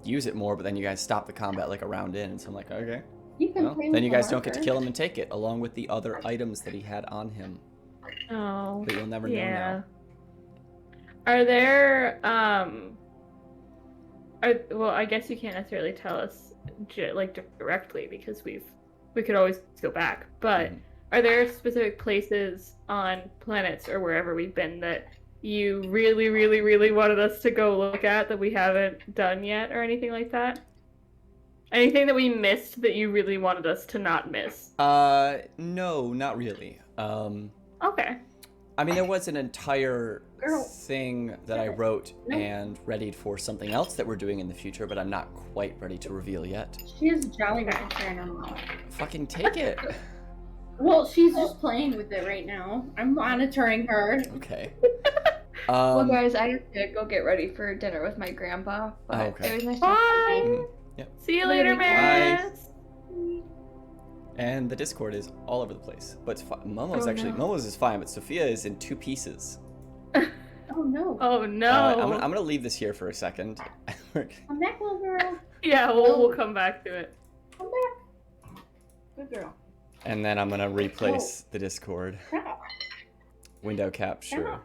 use it more, but then you guys stopped the combat like a round in, and so I'm like, okay. Well, then you guys don't get to kill him and take it, along with the other items that he had on him. Oh. But you'll never know now. Are there, well, I guess you can't necessarily tell us, like, directly, because we could always go back, but are there specific places on planets or wherever we've been that you really, really, really wanted us to go look at that we haven't done yet, or anything like that? Anything that we missed that you really wanted us to not miss? No, not really. Okay. I mean, there was an entire thing that I wrote and readied for something else that we're doing in the future, but I'm not quite ready to reveal yet. She has Jolly Rancher in her mouth. Fucking take it. Well, she's just playing with it right now. I'm monitoring her. Okay. Well, guys, I have to go get ready for dinner with my grandpa. But it was nice talking to you. Yep. See you later, Maris. And the Discord is all over the place, but Momo's is fine, but Sophia is in two pieces. Oh no. Oh no. I'm gonna leave this here for a second. Come back, little girl. Yeah, we'll come back to it. Come back. Good girl. And then I'm gonna replace the Discord. Window capture.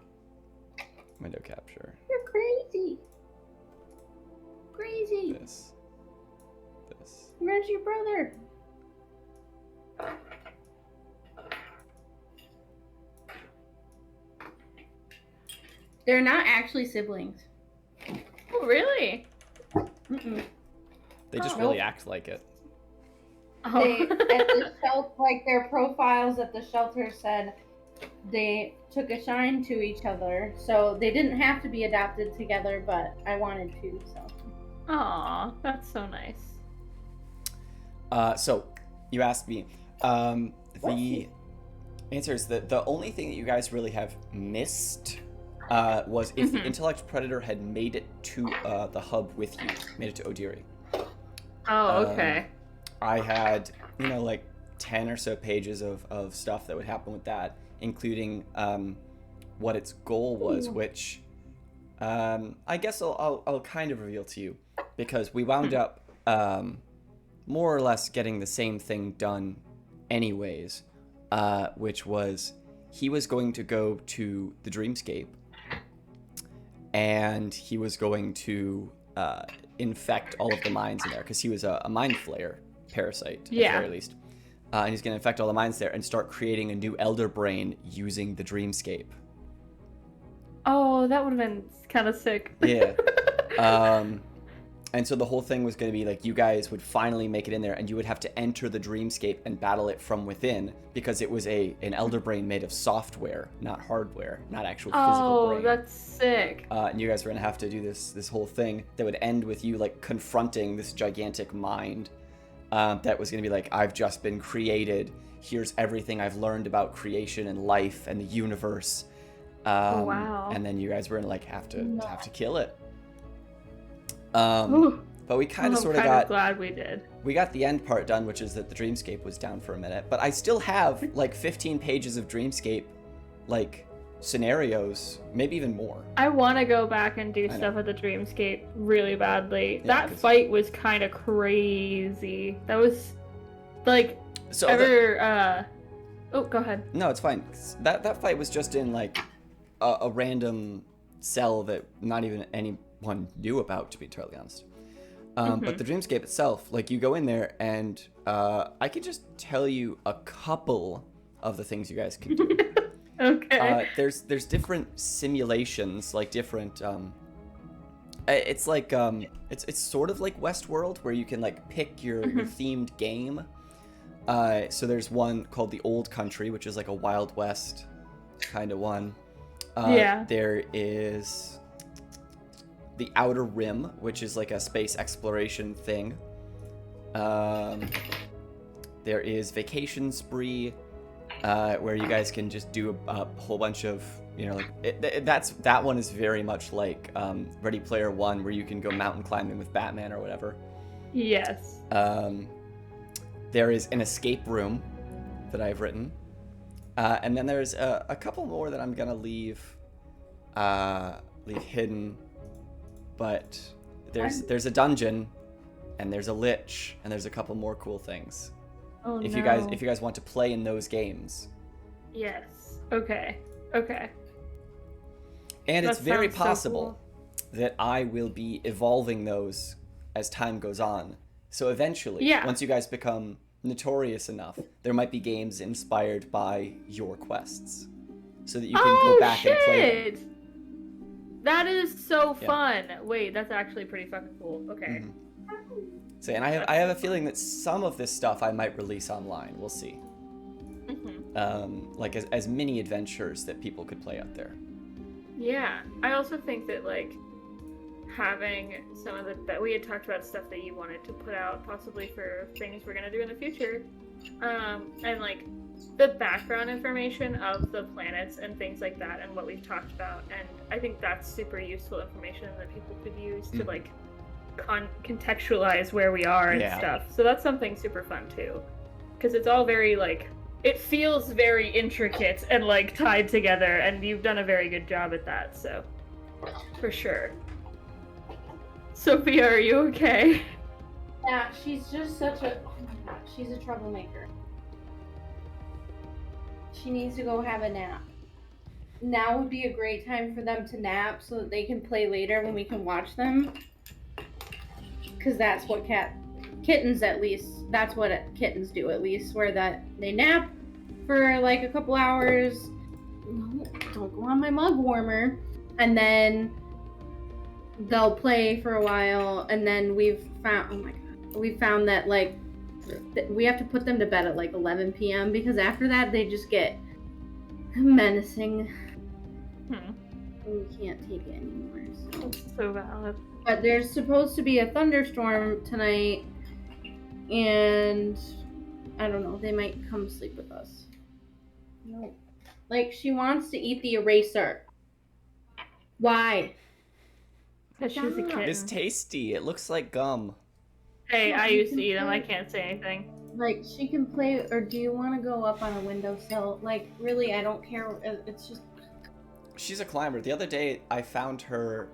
Window capture. You're crazy. Crazy. This. Where's your brother? They're not actually siblings. Oh, really? They just really act like it. Oh. They at the shelter, like their profiles at the shelter said they took a shine to each other, so they didn't have to be adopted together, but I wanted to, so. Aw, that's so nice. So, you asked me. The answer is that the only thing that you guys really have missed was if the Intellect Predator had made it to the hub with you, made it to Odiri. Oh, okay. I had, like 10 or so pages of stuff that would happen with that, including what its goal was, which I guess I'll kind of reveal to you, because we wound up more or less getting the same thing done anyways, which was he was going to go to the Dreamscape, and he was going to infect all of the mines in there, because he was a mind flayer parasite, at the very least. And he's going to infect all the mines there and start creating a new Elder Brain using the Dreamscape. Oh, that would have been kind of sick. Yeah. And so the whole thing was going to be like you guys would finally make it in there, and you would have to enter the dreamscape and battle it from within, because it was an elder brain made of software, not hardware, not actual physical brain. Oh, that's sick. And you guys were going to have to do this whole thing that would end with you like confronting this gigantic mind that was going to be like, I've just been created. Here's everything I've learned about creation and life and the universe. Wow. And then you guys were going to like have to kill it. Ooh. But we kind of I'm sort of kind got of glad we did. we got the end part done, which is that the dreamscape was down for a minute. But I still have like 15 pages of dreamscape, like scenarios, maybe even more. I want to go back and do I stuff at the Dreamscape really badly. Yeah, That 'cause- fight was kind of crazy. That was like So Oh, go ahead. no, it's fine. That fight was just in like a random cell that not even anyone knew about, to be entirely honest. But the dreamscape itself, like you go in there and I could just tell you a couple of the things you guys can do. Okay. There's different simulations, like different it's like it's sort of like Westworld, where you can like pick your themed game. So there's one called the Old Country, which is like a Wild West kind of one. Yeah. There is the Outer Rim, which is like a space exploration thing. There is Vacation Spree, where you guys can just do a whole bunch of, you know, like that one is very much like Ready Player One, where you can go mountain climbing with Batman or whatever. Yes. There is an escape room that I've written, and then there's a couple more that I'm gonna leave hidden, but there's a dungeon, and there's a lich, and there's a couple more cool things. Oh, If no. you guys want to play in those games. Yes. Okay. Okay. And it's That very sounds so possible that I will be evolving those as time goes on. So eventually, Yeah. once you guys become notorious enough, there might be games inspired by your quests, so that you can go back and play them. That is so Yeah. fun. Wait, that's actually pretty fucking cool. Okay. Mhm. So, and I have a feeling that some of this stuff I might release online. We'll see. Like as mini adventures that people could play out there. Yeah. I also think that like having some of that we had talked about stuff that you wanted to put out possibly for things we're gonna do in the future, and like the background information of the planets and things like that and what we've talked about, and I think that's super useful information that people could use to like contextualize where we are and Yeah. stuff. So that's something super fun too, because it's all very like it feels very intricate and like tied together, and you've done a very good job at that. So for sure. Sophia, are you okay? Yeah, she's just such a. Oh my god, she's a troublemaker. She needs to go have a nap. Now would be a great time for them to nap so that they can play later when we can watch them. Because that's what kittens at least. That's what kittens do at least, where that they nap for like a couple hours. No, don't go on my mug warmer, and then they'll play for a while, and then we've found that like we have to put them to bed at like 11 p.m. because after that they just get menacing. We can't take it anymore. So. That's so valid. But there's supposed to be a thunderstorm tonight, and I don't know, they might come sleep with us. No. Like, she wants to eat the eraser. Why? Because she's a Stop. kitten. It's tasty. It looks like gum. Hey, Yeah, I you used to can eat them. I play. can't say anything. Like, she can play, or do you want to go up on a windowsill? Like, really, I don't care. It's just. She's a climber. The other day I found her,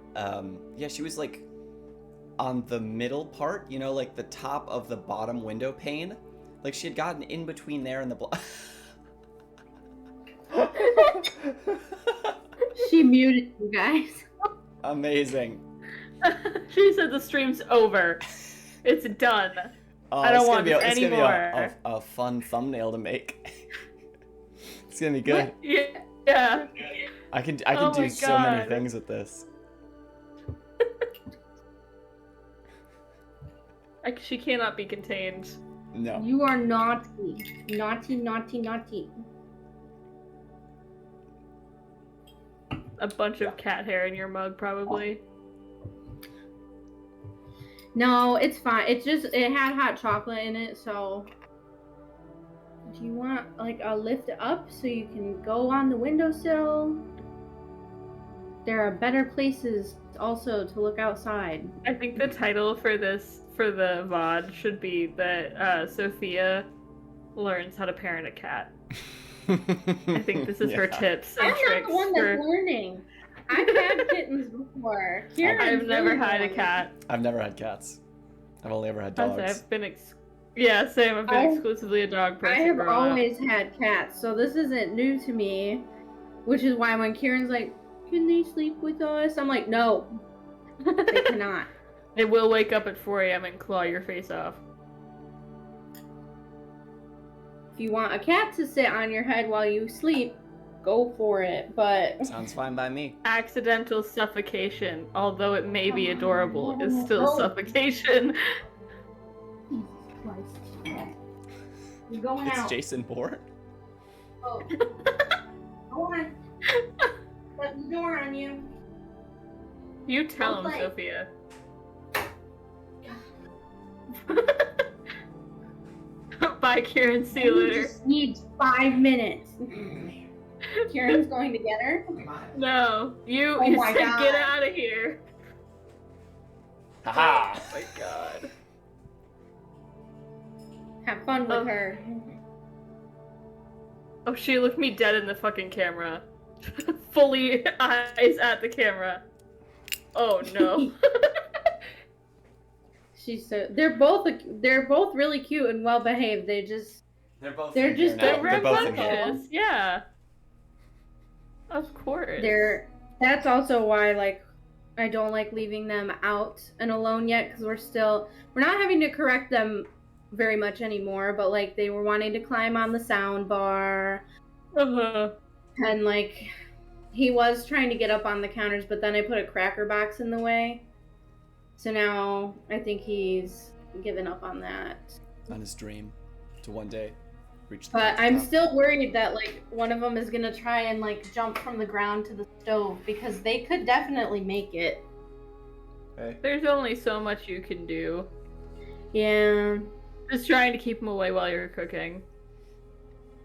she was like on the middle part, you know, like the top of the bottom window pane. Like she had gotten in between there and the She muted you guys. Amazing. She said the stream's over. It's done. Oh, I don't it's gonna want be a, this it's gonna be anymore. a fun thumbnail to make. It's gonna be good. Yeah. I can Oh do my so many God. things with this. She cannot be contained. No. You are naughty. Naughty, naughty, naughty. A bunch of cat hair in your mug, probably. No, it's fine. It had hot chocolate in it, so. Do you want, like, I'll lift it up so you can go on the windowsill? There are better places also to look outside. I think the title for the VOD should be that Sophia learns how to parent a cat. I think this is her tips and I'm tricks. not the one that's learning. I've had kittens before. I've never had a cat. I've never had cats. I've only ever had dogs. I've been yeah, same. I've been exclusively a dog person. I have always had cats, so this isn't new to me. Which is why when Kieran's like, "Can they sleep with us?" I'm like, "No, they cannot." They will wake up at 4 a.m. and claw your face off. If you want a cat to sit on your head while you sleep, go for it. But Sounds fine by me. Accidental suffocation, although it may be adorable, is still suffocation. Jesus Christ. You're going It's out. Jason Bourne. Oh. Go on. Shut the door on you. You tell him, Don't play. Sophia. Bye, Kieran. See you You later. just need 5 minutes. Kieran's going to get her. No, you Oh you my said God. get out of here. Haha! Oh my god. Have fun with her. Oh, she looked me dead in the fucking camera. Fully eyes at the camera. Oh no. She's so they're both really cute and well behaved. They're just They're both. They're in here just- now. They're both in here. rambunctious. Yeah. Of course. that's also why like I don't like leaving them out and alone yet because we're not having to correct them very much anymore, but like they were wanting to climb on the sound bar Uh-huh. and like he was trying to get up on the counters, but then I put a cracker box in the way. So now I think he's given up on that. On his dream to one day reach the But I'm top. still worried that like one of them is gonna try and like jump from the ground to the stove because they could definitely make it. Hey. There's only so much you can do. Yeah. Just trying to keep them away while you're cooking.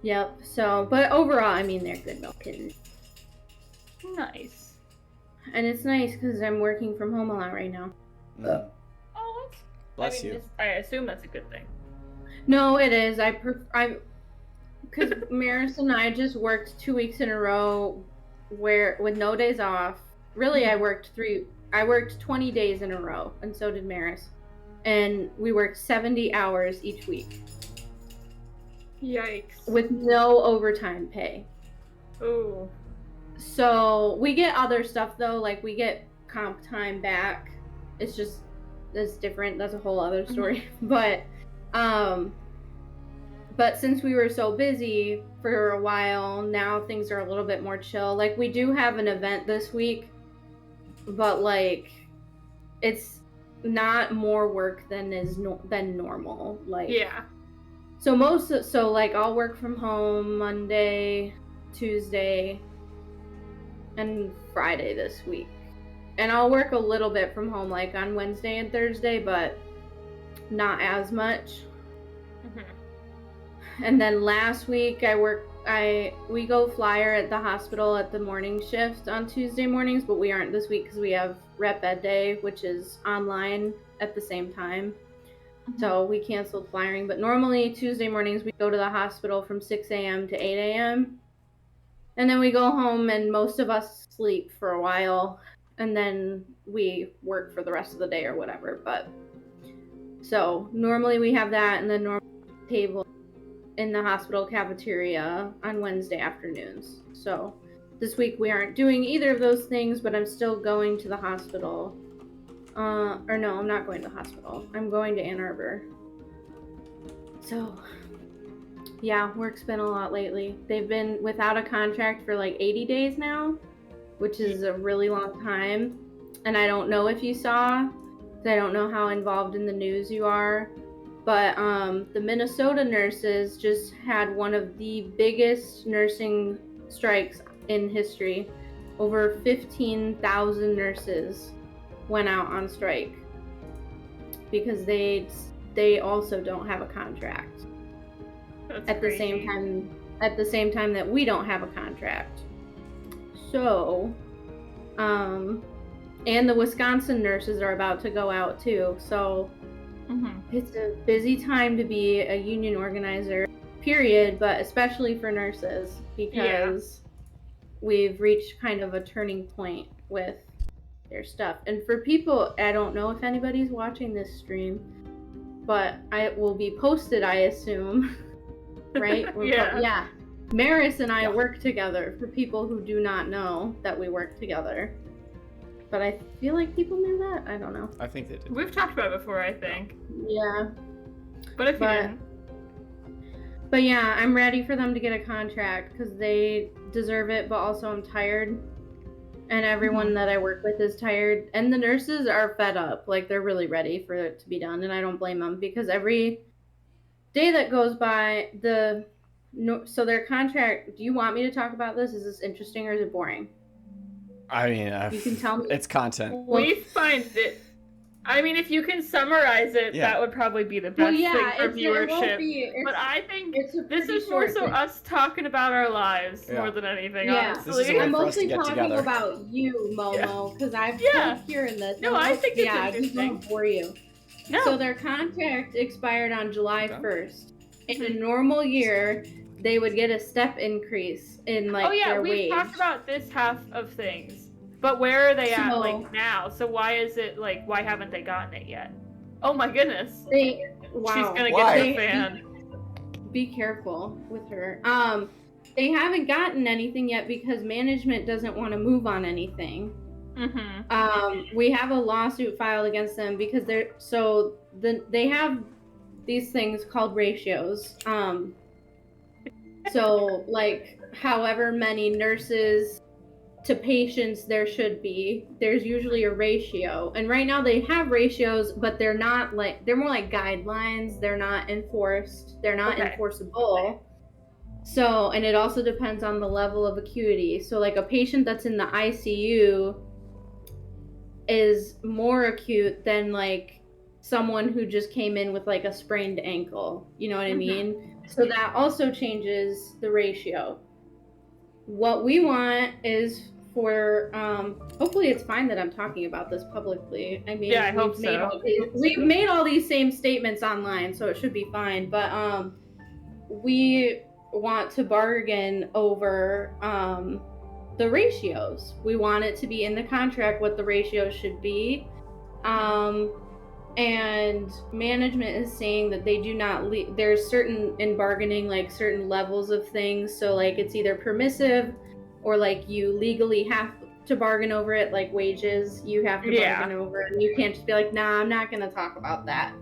Yep. So, but overall, I mean, they're good little kittens, Nice. and it's nice because I'm working from home a lot right now. Mm. Oh, Bless you. I assume that's a good thing. No, it is. Because Maris and I just worked 2 weeks in a row, with no days off. Really, I worked 20 days in a row, and so did Maris. And we worked 70 hours each week Yikes. with no overtime pay. Ooh. So we get other stuff though, like we get comp time back. It's different. That's a whole other story. But since we were so busy for a while, now things are a little bit more chill. Like we do have an event this week, but like it's not more work than than normal. Like Yeah. So like I'll work from home Monday, Tuesday, and Friday this week. And I'll work a little bit from home like on Wednesday and Thursday, but not as much. Mhm. And then last week we go flyer at the hospital at the morning shift on Tuesday mornings, but we aren't this week because we have Rep Ed Day, which is online at the same time. So we canceled flyering, but normally Tuesday mornings we go to the hospital from 6 a.m. to 8 a.m. And then we go home and most of us sleep for a while and then we work for the rest of the day or whatever. But so normally we have that and then normal table in the hospital cafeteria on Wednesday afternoons. So this week we aren't doing either of those things, but I'm still going to the hospital. Or no, I'm not going to the hospital. I'm going to Ann Arbor. So, yeah, work's been a lot lately. They've been without a contract for like 80 days now, which is a really long time. And I don't know if you saw, I don't know how involved in the news you are, but the Minnesota nurses just had one of the biggest nursing strikes in history. Over 15,000 nurses went out on strike because they also don't have a contract. That's At the crazy. same time that we don't have a contract. So, and the Wisconsin nurses are about to go out too. So it's a busy time to be a union organizer, period, but especially for nurses because we've reached kind of a turning point with their stuff. And for people, I don't know if anybody's watching this stream, but it will be posted, I assume. Right? Yeah. Maris and I Yeah. work together, for people who do not know that we work together. But I feel like people knew that. I don't know. I think they did. We've talked about it before, I think. Yeah. But if you But- didn't, But yeah, I'm ready for them to get a contract because they deserve it, but also I'm tired. And everyone that I work with is tired. And the nurses are fed up. Like, they're really ready for it to be done. And I don't blame them because every day that goes by, so their contract, do you want me to talk about this? Is this interesting or is it boring? I mean, You can tell me. it's content. we find it. I mean, if you can summarize it, Yeah. that would probably be the best Well, yeah, thing for it won't viewership. be. But I think It's a this pretty is more short so thing. us talking about our lives Yeah. more than anything, Yeah. This is a honestly. way I'm for us to mostly get talking together. about you, Momo, because I've Yeah. been hearing this. No, and I think it's yeah, I just interesting. won't bore you. No. So their contract expired on July Okay. 1st. In Mm-hmm. a normal year, they would get a step increase in oh yeah, their we've wage. talked about this half of things. But where are they at So- like now? So why is it like why haven't they gotten it yet? Oh my goodness. Wow. She's gonna Why? get you a fan. Be careful with her. They haven't gotten anything yet because management doesn't want to move on anything. We have a lawsuit filed against them because they have these things called ratios. So like however many nurses to patients there should be, there's usually a ratio. And right now they have ratios, but they're more like guidelines. They're not enforced. They're not Okay. enforceable. So, and it also depends on the level of acuity. So like a patient that's in the ICU is more acute than like someone who just came in with like a sprained ankle. You know what I mean? So that also changes the ratio. What we want is for hopefully it's fine that I'm talking about this publicly. I mean, Yeah, I hope so. We've made all these same statements online, so it should be fine. But we want to bargain over the ratios. We want it to be in the contract what the ratios should be. And management is saying that they do not there's certain in bargaining like certain levels of things, so like it's either permissive or like you legally have to bargain over it, like wages you have to bargain over it, and you can't just be like, nah, I'm not gonna talk about that.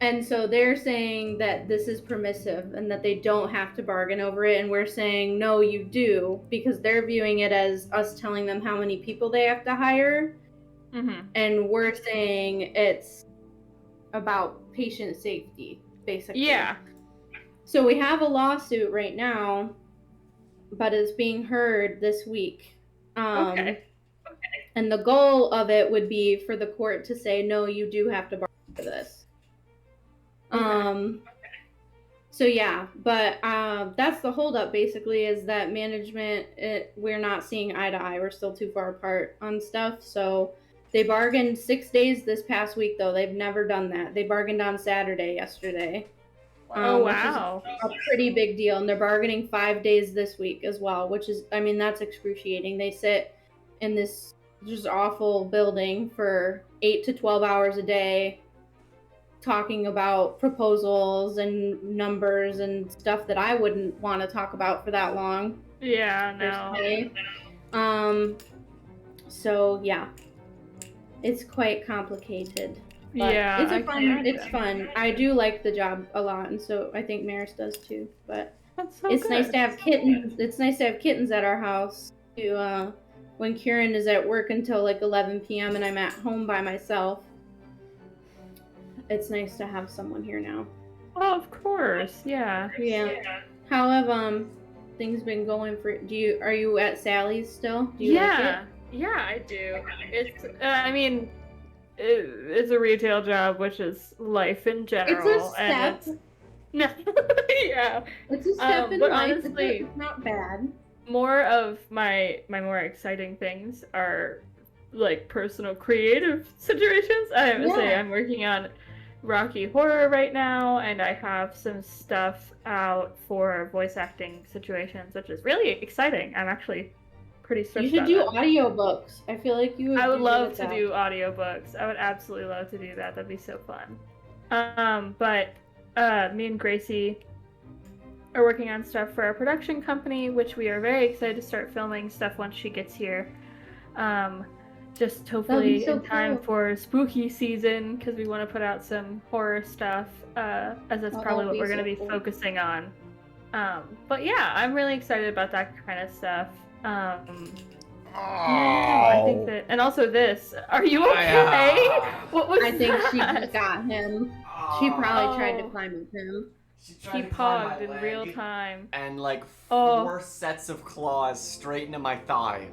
And so they're saying that this is permissive and that they don't have to bargain over it, and we're saying no, you do, because they're viewing it as us telling them how many people they have to hire. And we're saying it's about patient safety, basically. Yeah. So we have a lawsuit right now, but it's being heard this week. Okay. And the goal of it would be for the court to say, no, you do have to bargain for this. So yeah, but that's the holdup basically, is that management, we're not seeing eye to eye. We're still too far apart on stuff. So they bargained 6 days this past week, though. They've never done that. They bargained on Saturday yesterday. Oh wow. Which is a pretty big deal. And they're bargaining 5 days this week as well, which is, I mean, that's excruciating. They sit in this just awful building for 8 to 12 hours a day talking about proposals and numbers and stuff that I wouldn't want to talk about for that long. Yeah, no. personally. So yeah, it's quite complicated. But Yeah. it's fun. I do like the job a lot, and so I think Maris does too. But That's so it's good. nice to have kittens. It's nice to have kittens at our house to when Kieran is at work until like 11 p.m. and I'm at home by myself. It's nice to have someone here now. Oh, of course, yeah. Yeah. How have things been going for are you at Sally's still? Do you like it? Yeah, I do. It's, I mean, it's a retail job, which is life in general. step. No, yeah. It's a step in but life. honestly, It's not bad. more of my more exciting things are like personal creative situations. I have to say I'm working on Rocky Horror right now, and I have some stuff out for voice acting situations, which is really exciting. I'm actually pretty stoked. You should do audiobooks. I feel like you would. I would love to do audiobooks. I would absolutely love to do that. That'd be so fun. But me and Gracie are working on stuff for our production company, which we are very excited to start filming stuff once she gets here. Just hopefully in time for spooky season, because we want to put out some horror stuff, as that's probably what we're going to be focusing on. But yeah, I'm really excited about that kind of stuff. Yeah, I think that, and also this. Are you okay? What was I think that? she just got him. She probably tried to climb with him. He pogged in real time. And like 4 sets of claws straight into my thigh.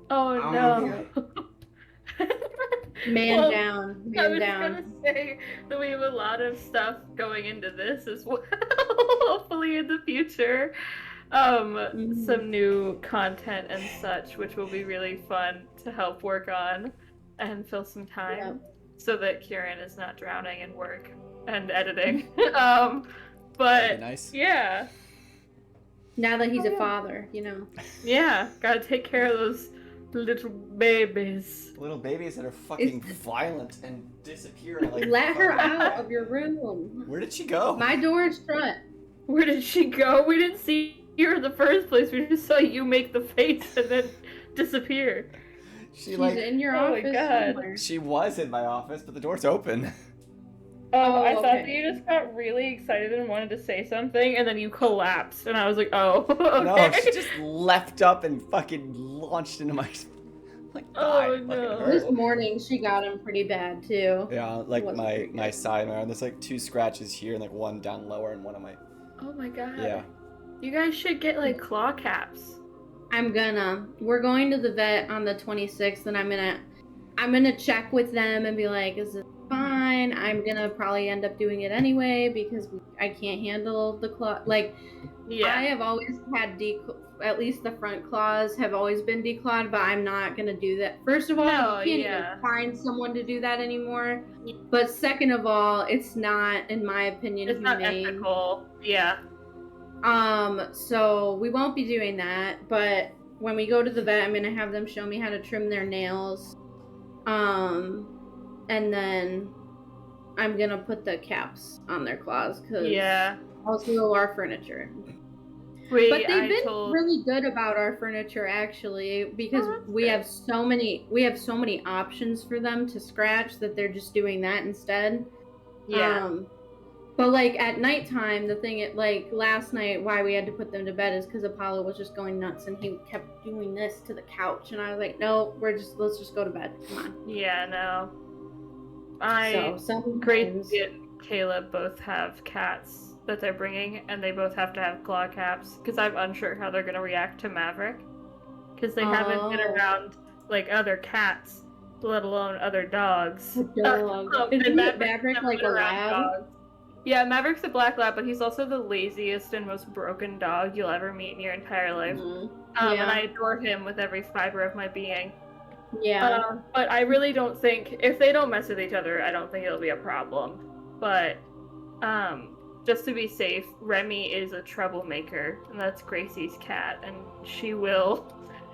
Oh no. Man down. I was down. gonna say that we have a lot of stuff going into this as well. Hopefully in the future. Some new content and such, which will be really fun to help work on and fill some time so that Kieran is not drowning in work and editing. But nice. Yeah. Now that he's a father, you know. Yeah, gotta take care of those little babies. Little babies that are fucking violent and disappear. Like, let her out of your room. Where did she go? My door is shut. Where did she go? We didn't see her in the first place. We just saw you make the face and then disappear. She's in your office. My God. Somewhere. She was in my office, but the door's open. I thought that you just got really excited and wanted to say something, and then you collapsed, and I was like, oh, okay. No, she just leapt up and fucking launched into my no. This morning she got him pretty bad too. Yeah, like my side arm. There's like 2 scratches here and like 1 down lower and 1 on my. Oh my God. Yeah. You guys should get like claw caps. We're going to the vet on the 26th, and I'm gonna check with them and be like, is it fine? I'm gonna probably end up doing it anyway because I can't handle the claw. Like, I have always had at least the front claws have always been declawed, but I'm not gonna do that. First of all, you can't even find someone to do that anymore. But second of all, it's not, in my opinion, it's humane. Not ethical. Yeah. So we won't be doing that, but when we go to the vet, I'm gonna have them show me how to trim their nails. And then I'm gonna put the caps on their claws, because also our furniture. But they've been really good about our furniture, actually, because we have so many options for them to scratch that they're just doing that instead. But like at nighttime, the thing like last night, why we had to put them to bed is because Apollo was just going nuts and he kept doing this to the couch, and I was like, no, let's just go to bed. Come on. Yeah, no. Gracie and Caleb both have cats that they're bringing, and they both have to have claw caps because I'm unsure how they're gonna react to Maverick, because they haven't been around like other cats, let alone other dogs. Isn't Maverick like a lab? Dogs. Yeah, Maverick's a black lab, but he's also the laziest and most broken dog you'll ever meet in your entire life. And I adore him with every fiber of my being. Yeah. But I really don't think, if they don't mess with each other, I don't think it'll be a problem. But just to be safe, Remy is a troublemaker, and that's Gracie's cat, and she will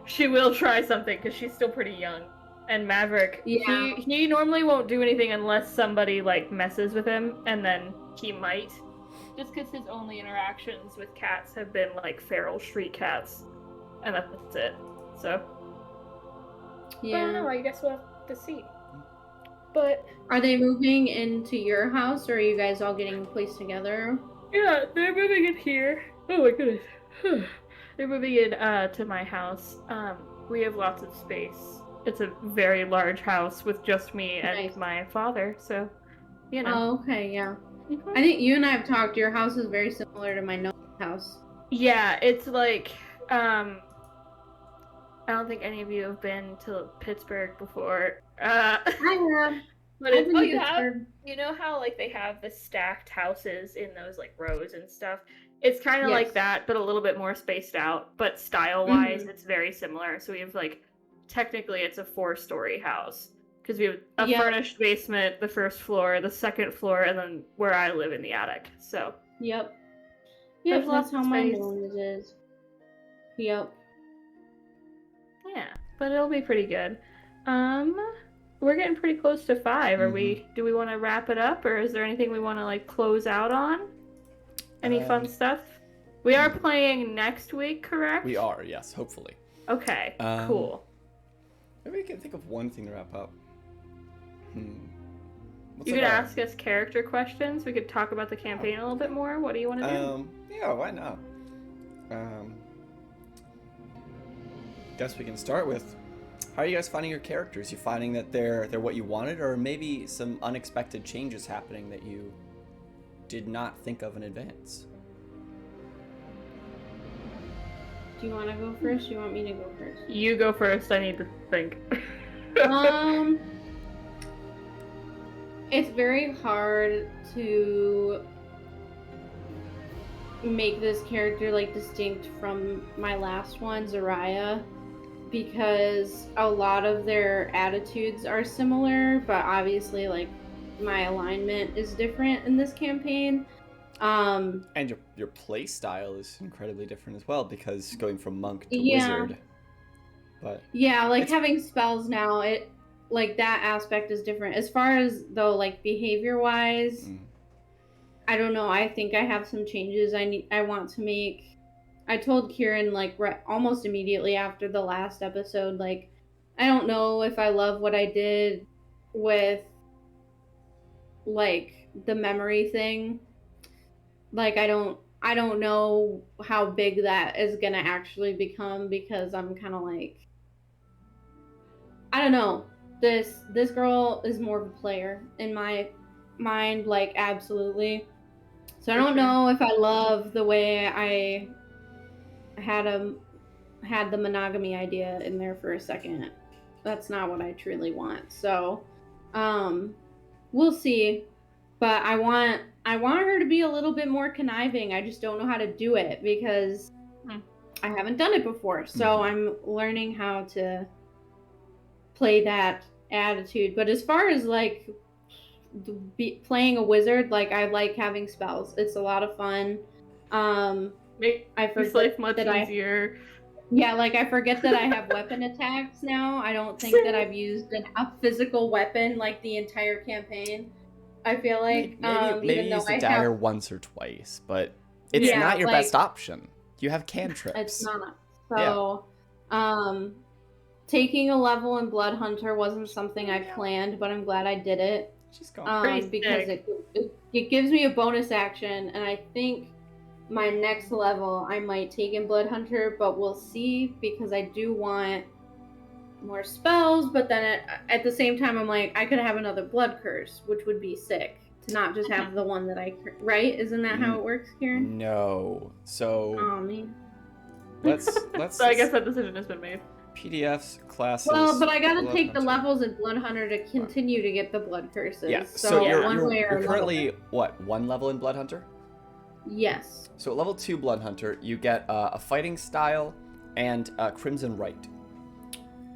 try something because she's still pretty young. And Maverick, he normally won't do anything unless somebody like messes with him, and then he might. Just because his only interactions with cats have been like feral street cats, and that's it. So I don't know. I guess we'll have to see. But are they moving into your house, or are you guys all getting placed together? Yeah, they're moving in here. Oh my goodness. They're moving in to my house. We have lots of space. It's a very large house with just me and Nice. my father, so you know. Oh, okay, yeah. Mhm. I think you and I have talked. Your house is very similar to my house. Yeah, it's like I don't think any of you have been to Pittsburgh before. I have. But I've it's been oh to you have? Pittsburgh. You know how like they have the stacked houses in those like rows and stuff? It's kind of like Yes. that, but a little bit more spaced out. But style-wise, Mhm. it's very similar. So we have like technically it's a 4-story house because we have a Yep. furnished basement, the first floor, the second floor, and then where I live in the attic. So Yep. there's Yep. lots That's of how my space. nose is. Yep. Yeah, but it'll be pretty good. We're getting pretty close to 5. Are we? Do we want to wrap it up, or is there anything we want to like close out on? Any fun stuff? We are playing next week, correct? We are, yes, hopefully. Okay, Um, cool. Maybe we can think of one thing to wrap up. What's You like could our- ask us character questions. We could talk about the campaign a little bit more. What do you want to do? Yeah, why not? Guess we can start with, how are you guys finding your characters? You finding that they're what you wanted, or maybe some unexpected changes happening that you did not think of in advance? Do you want to go first? Do you want me to go first? You go first. I need to think. It's very hard to make this character like distinct from my last one, Zariah, because a lot of their attitudes are similar, but obviously like my alignment is different in this campaign. And your play style is incredibly different as well, because going from monk to Yeah. wizard. But Yeah, like It's- having spells now, it like that aspect is different. As far as though like behavior wise, I don't know. I think I have some changes I want to make. I told Kieran like almost immediately after the last episode, like I don't know if I love what I did with like the memory thing. Like I don't know how big that is going to actually become, because I'm kind of like, I don't know. This girl is more of a player in my mind, like absolutely. So I don't know if I love the way I had the monogamy idea in there for a second. That's not what I truly want. So, we'll see. But I want her to be a little bit more conniving. I just don't know how to do it because I haven't done it before. So I'm learning how to play that attitude. But as far as like playing a wizard, like I like having spells. It's a lot of fun. Makes life much easier. Yeah, like I forget that I have weapon attacks now. I don't think that I've used a physical weapon like the entire campaign. I feel like maybe use the dagger once or twice, but it's not your best option. You have cantrips. It's not. So, taking a level in Blood Hunter wasn't something I planned, but I'm glad I did it. She's gone. Because it gives me a bonus action, and I think my next level I might take in Blood Hunter, but we'll see, because I do want more spells, but then at the same time I'm like, I could have another blood curse, which would be sick to not just have the one that right? Isn't that how it works, Kieran? No. So Oh man. let's So I guess that decision has been made. PDFs, classes. Well, but I gotta Blood take the Hunter. levels in Blood Hunter to continue to get the blood curses. Yeah. So, you're currently what, 1 level in Blood Hunter? Yes. So at level 2 Blood Hunter, you get a fighting style and Crimson Rite.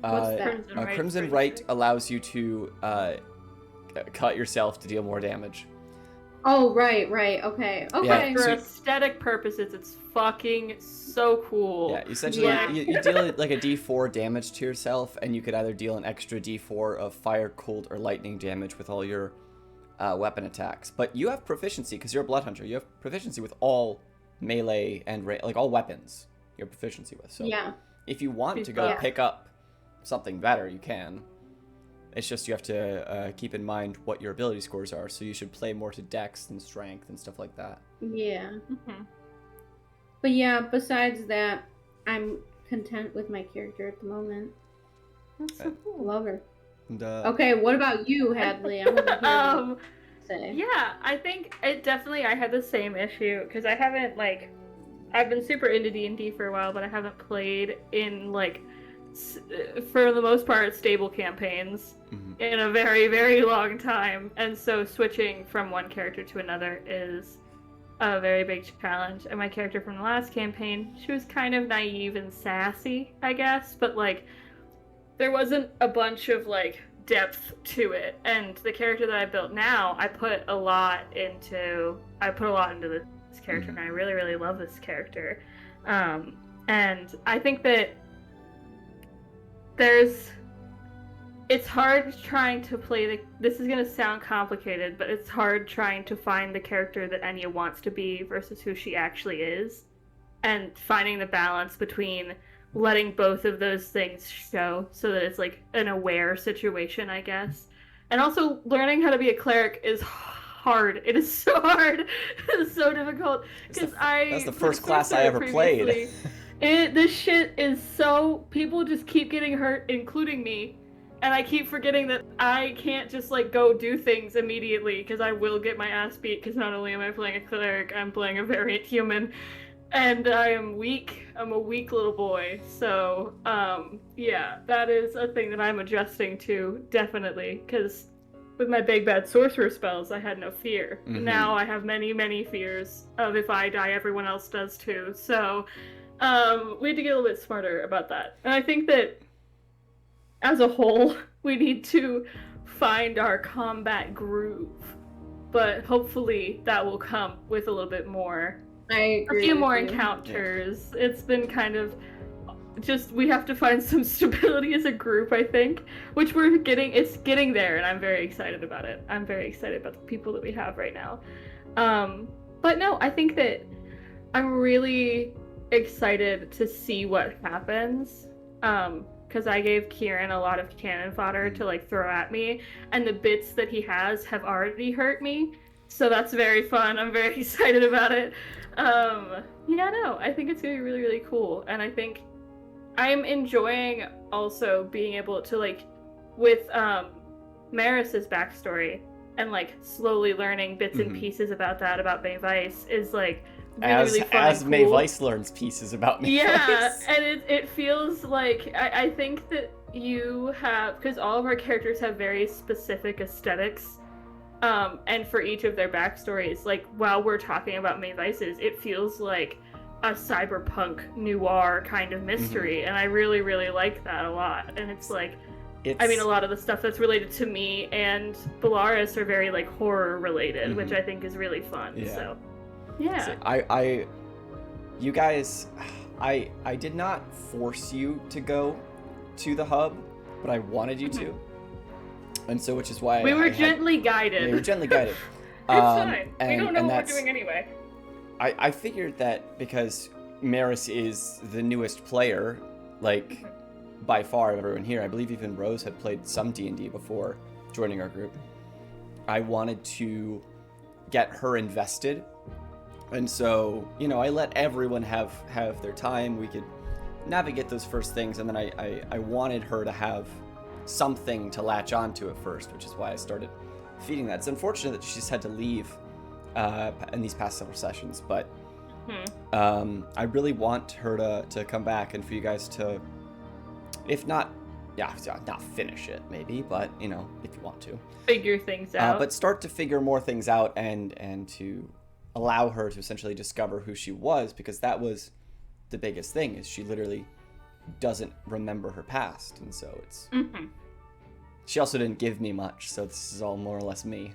What's that? Crimson Rite allows you to cut yourself to deal more damage. Oh, right, okay. Yeah, For so- aesthetic purposes, it's fucking so cool. Yeah, essentially, Yeah. you deal like a d4 damage to yourself, and you could either deal an extra d4 of fire, cold, or lightning damage with all your weapon attacks. But you have proficiency, because you're a blood hunter. You have proficiency with all melee and like all weapons you have proficiency with. So Yeah. if you want to go Yeah. pick up something better, you can. It's just you have to keep in mind what your ability scores are. So you should play more to dex and strength and stuff like that. Yeah. Mhm. But yeah, besides that, I'm content with my character at the moment. That's so cool. Love her. And, Okay, what about you, Hadley? I want to hear what you say. Yeah, I think it definitely, I had the same issue, because I haven't, like, I've been super into D&D for a while, but I haven't played in, like, for the most part, stable campaigns in a very, very long time. And so switching from one character to another is a very big challenge. And my character from the last campaign, she was kind of naive and sassy, I guess, but, like, there wasn't a bunch of, like, depth to it. And the character that I built now, I put a lot into this character, and I really, really love this character. And I think that it's hard trying to play this is going to sound complicated, but it's hard trying to find the character that Enya wants to be versus who she actually is, and finding the balance between letting both of those things show so that it's like an aware situation, I guess. And also learning how to be a cleric is hard. It is so hard. It is so difficult. Because that's the first class I ever played. This shit is so... People just keep getting hurt, including me. And I keep forgetting that I can't just, like, go do things immediately, because I will get my ass beat, because not only am I playing a cleric, I'm playing a variant human. And I am weak. I'm a weak little boy. So, yeah, that is a thing that I'm adjusting to, definitely. Because with my big bad sorcerer spells, I had no fear. Now I have many, many fears of if I die, everyone else does too. So... we need to get a little bit smarter about that. And I think that, as a whole, we need to find our combat groove. But hopefully that will come with a little bit more... I agree a few more with you. encounters. Yeah. It's been kind of... just, we have to find some stability as a group, I think. Which we're getting... It's getting there, and I'm very excited about it. I'm very excited about the people that we have right now. But no, I think that I'm really... excited to see what happens, because I gave Kieran a lot of cannon fodder to like throw at me, and the bits that he has have already hurt me, so that's very fun. I'm very excited about it. Yeah, no, I think it's gonna be really, really cool, and I think I'm enjoying also being able to, like, with Maris's backstory and like slowly learning bits and pieces about that, about May Vice, is like really fun as and May cool. Vice learns pieces about May Yeah, Vice. and it feels like, I think that you have, because all of our characters have very specific aesthetics, and for each of their backstories, like, while we're talking about May Vices, it feels like a cyberpunk noir kind of mystery, and I really, really like that a lot. And it's like, I mean, a lot of the stuff that's related to me and Bellaris are very, like, horror related, which I think is really fun. Yeah. So, yeah. So you guys, I did not force you to go to the hub, but I wanted you to. And so, which is why we were gently guided. We were gently guided. It's fine. We don't know what we're doing anyway. I figured that because Maris is the newest player, like, by far of everyone here, I believe even Rose had played some D&D before joining our group. I wanted to get her invested. And so, you know, I let everyone have their time. We could navigate those first things, and then I wanted her to have something to latch onto at first, which is why I started feeding that. It's unfortunate that she's had to leave in these past several sessions, but I really want her to come back and for you guys to, if not, not finish it maybe, but, you know, if you want to. Figure things out. But start to figure more things out and to allow her to essentially discover who she was, because that was the biggest thing, is she literally doesn't remember her past, and so it's she also didn't give me much, so this is all more or less me.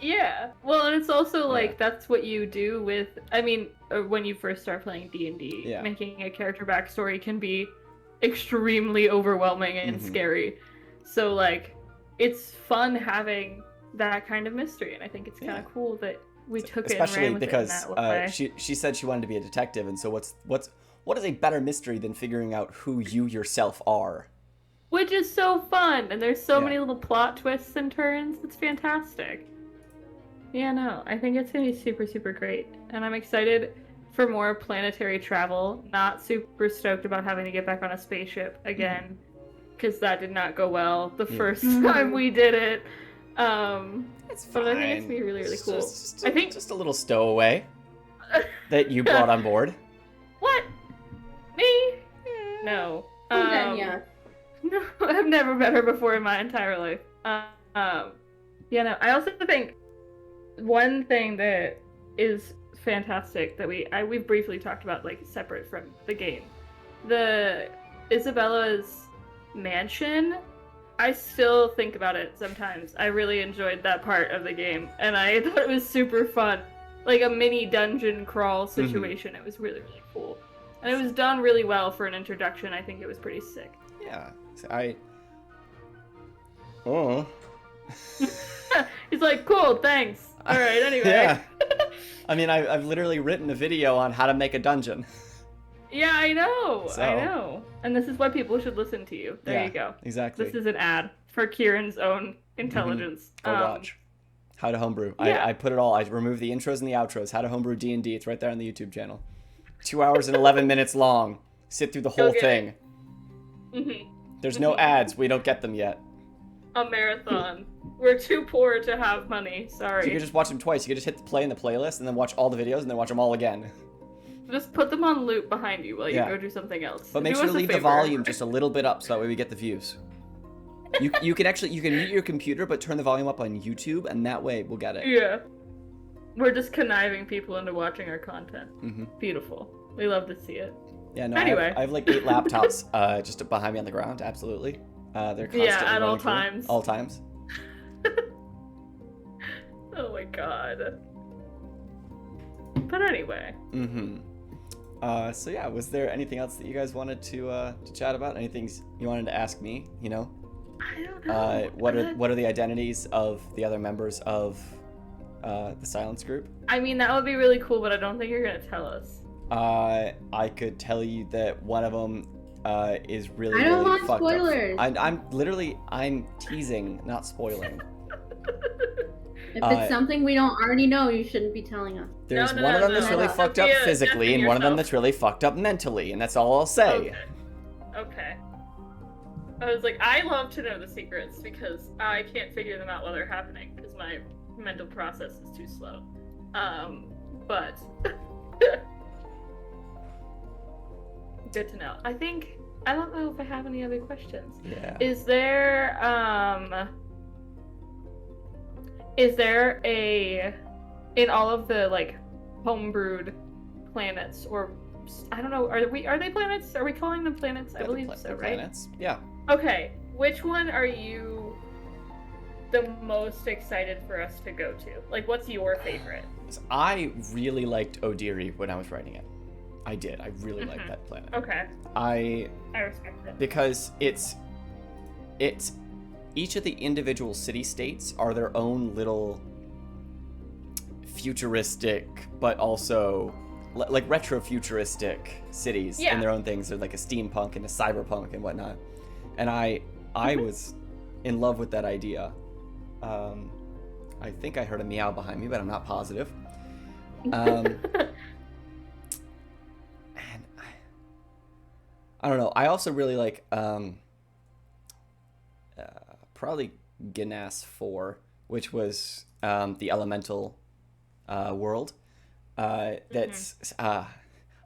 Yeah, well, and it's also like that's what you do with, I mean, when you first start playing D&D, making a character backstory can be extremely overwhelming and scary, so like it's fun having that kind of mystery, and I think it's kind of cool that we took it and ran with because it in that way. she said she wanted to be a detective, and so what is a better mystery than figuring out who you yourself are? Which is so fun, and there's so many little plot twists and turns. It's fantastic. Yeah, no, I think it's gonna be super, super great, and I'm excited for more planetary travel. Not super stoked about having to get back on a spaceship again, because that did not go well the first time we did it. It's But fine. I think it's gonna be really, really cool. I think just a little stowaway that you brought on board. What? Me? No. Yeah. No, I've never met her before in my entire life. Yeah, no. I also think one thing that is fantastic that we've briefly talked about, like separate from the game, the Isabella's mansion. I still think about it sometimes. I really enjoyed that part of the game, and I thought it was super fun, like a mini dungeon crawl situation. It was really, really cool, and it was done really well for an introduction. I think it was pretty sick. Yeah, Oh. He's like, cool, thanks. All right, anyway. Yeah. I mean, I've literally written a video on how to make a dungeon. Yeah, I know. So. I know. And this is why people should listen to you. There you go. Exactly. This is an ad for Kieran's own intelligence. Go watch. How to homebrew. Yeah. I put it all. I removed the intros and the outros. How to homebrew D&D. It's right there on the YouTube channel. 2 hours and 11 minutes long. Sit through the whole thing. There's no ads. We don't get them yet. A marathon. We're too poor to have money. Sorry. So you could just watch them twice. You could just hit the play in the playlist and then watch all the videos and then watch them all again. Just put them on loop behind you while you go do something else. But make sure to leave the volume just a little bit up so that way we get the views. You can mute your computer but turn the volume up on YouTube and that way we'll get it. Yeah. We're just conniving people into watching our content. Beautiful. We love to see it. Yeah, no, anyway. I have like 8 laptops just behind me on the ground, absolutely. They're constantly at all running through. times. All times. Oh my god. But anyway. So yeah, was there anything else that you guys wanted to chat about? Anything you wanted to ask me, you know? I don't know. What are the identities of the other members of the Silence group? I mean, that would be really cool, but I don't think you're gonna tell us. I could tell you that one of them is really, I don't really want fucked spoilers. up. I'm teasing, not spoiling. If it's something we don't already know, you shouldn't be telling us. There's one of them that's really fucked up physically, and one of them that's really fucked up mentally, and that's all I'll say. Okay. I was like, I love to know the secrets because I can't figure them out while they're happening because my mental process is too slow. But good to know. I don't know if I have any other questions. Yeah. Is there a in all of the like homebrewed planets, or I don't know, are they planets? Are we calling them planets? I believe so, right? Planets. Yeah. Okay. Which one are you the most excited for us to go to? Like, what's your favorite? So I really liked Odiri when I was writing it. I did. I really liked that planet. Okay. I respect it. Because it's each of the individual city-states are their own little futuristic, but also like retro-futuristic cities in their own things. They're like a steampunk and a cyberpunk and whatnot. And I was in love with that idea. I think I heard a meow behind me, but I'm not positive. And I don't know. I also really like probably Gnas 4, which was the elemental world. That's I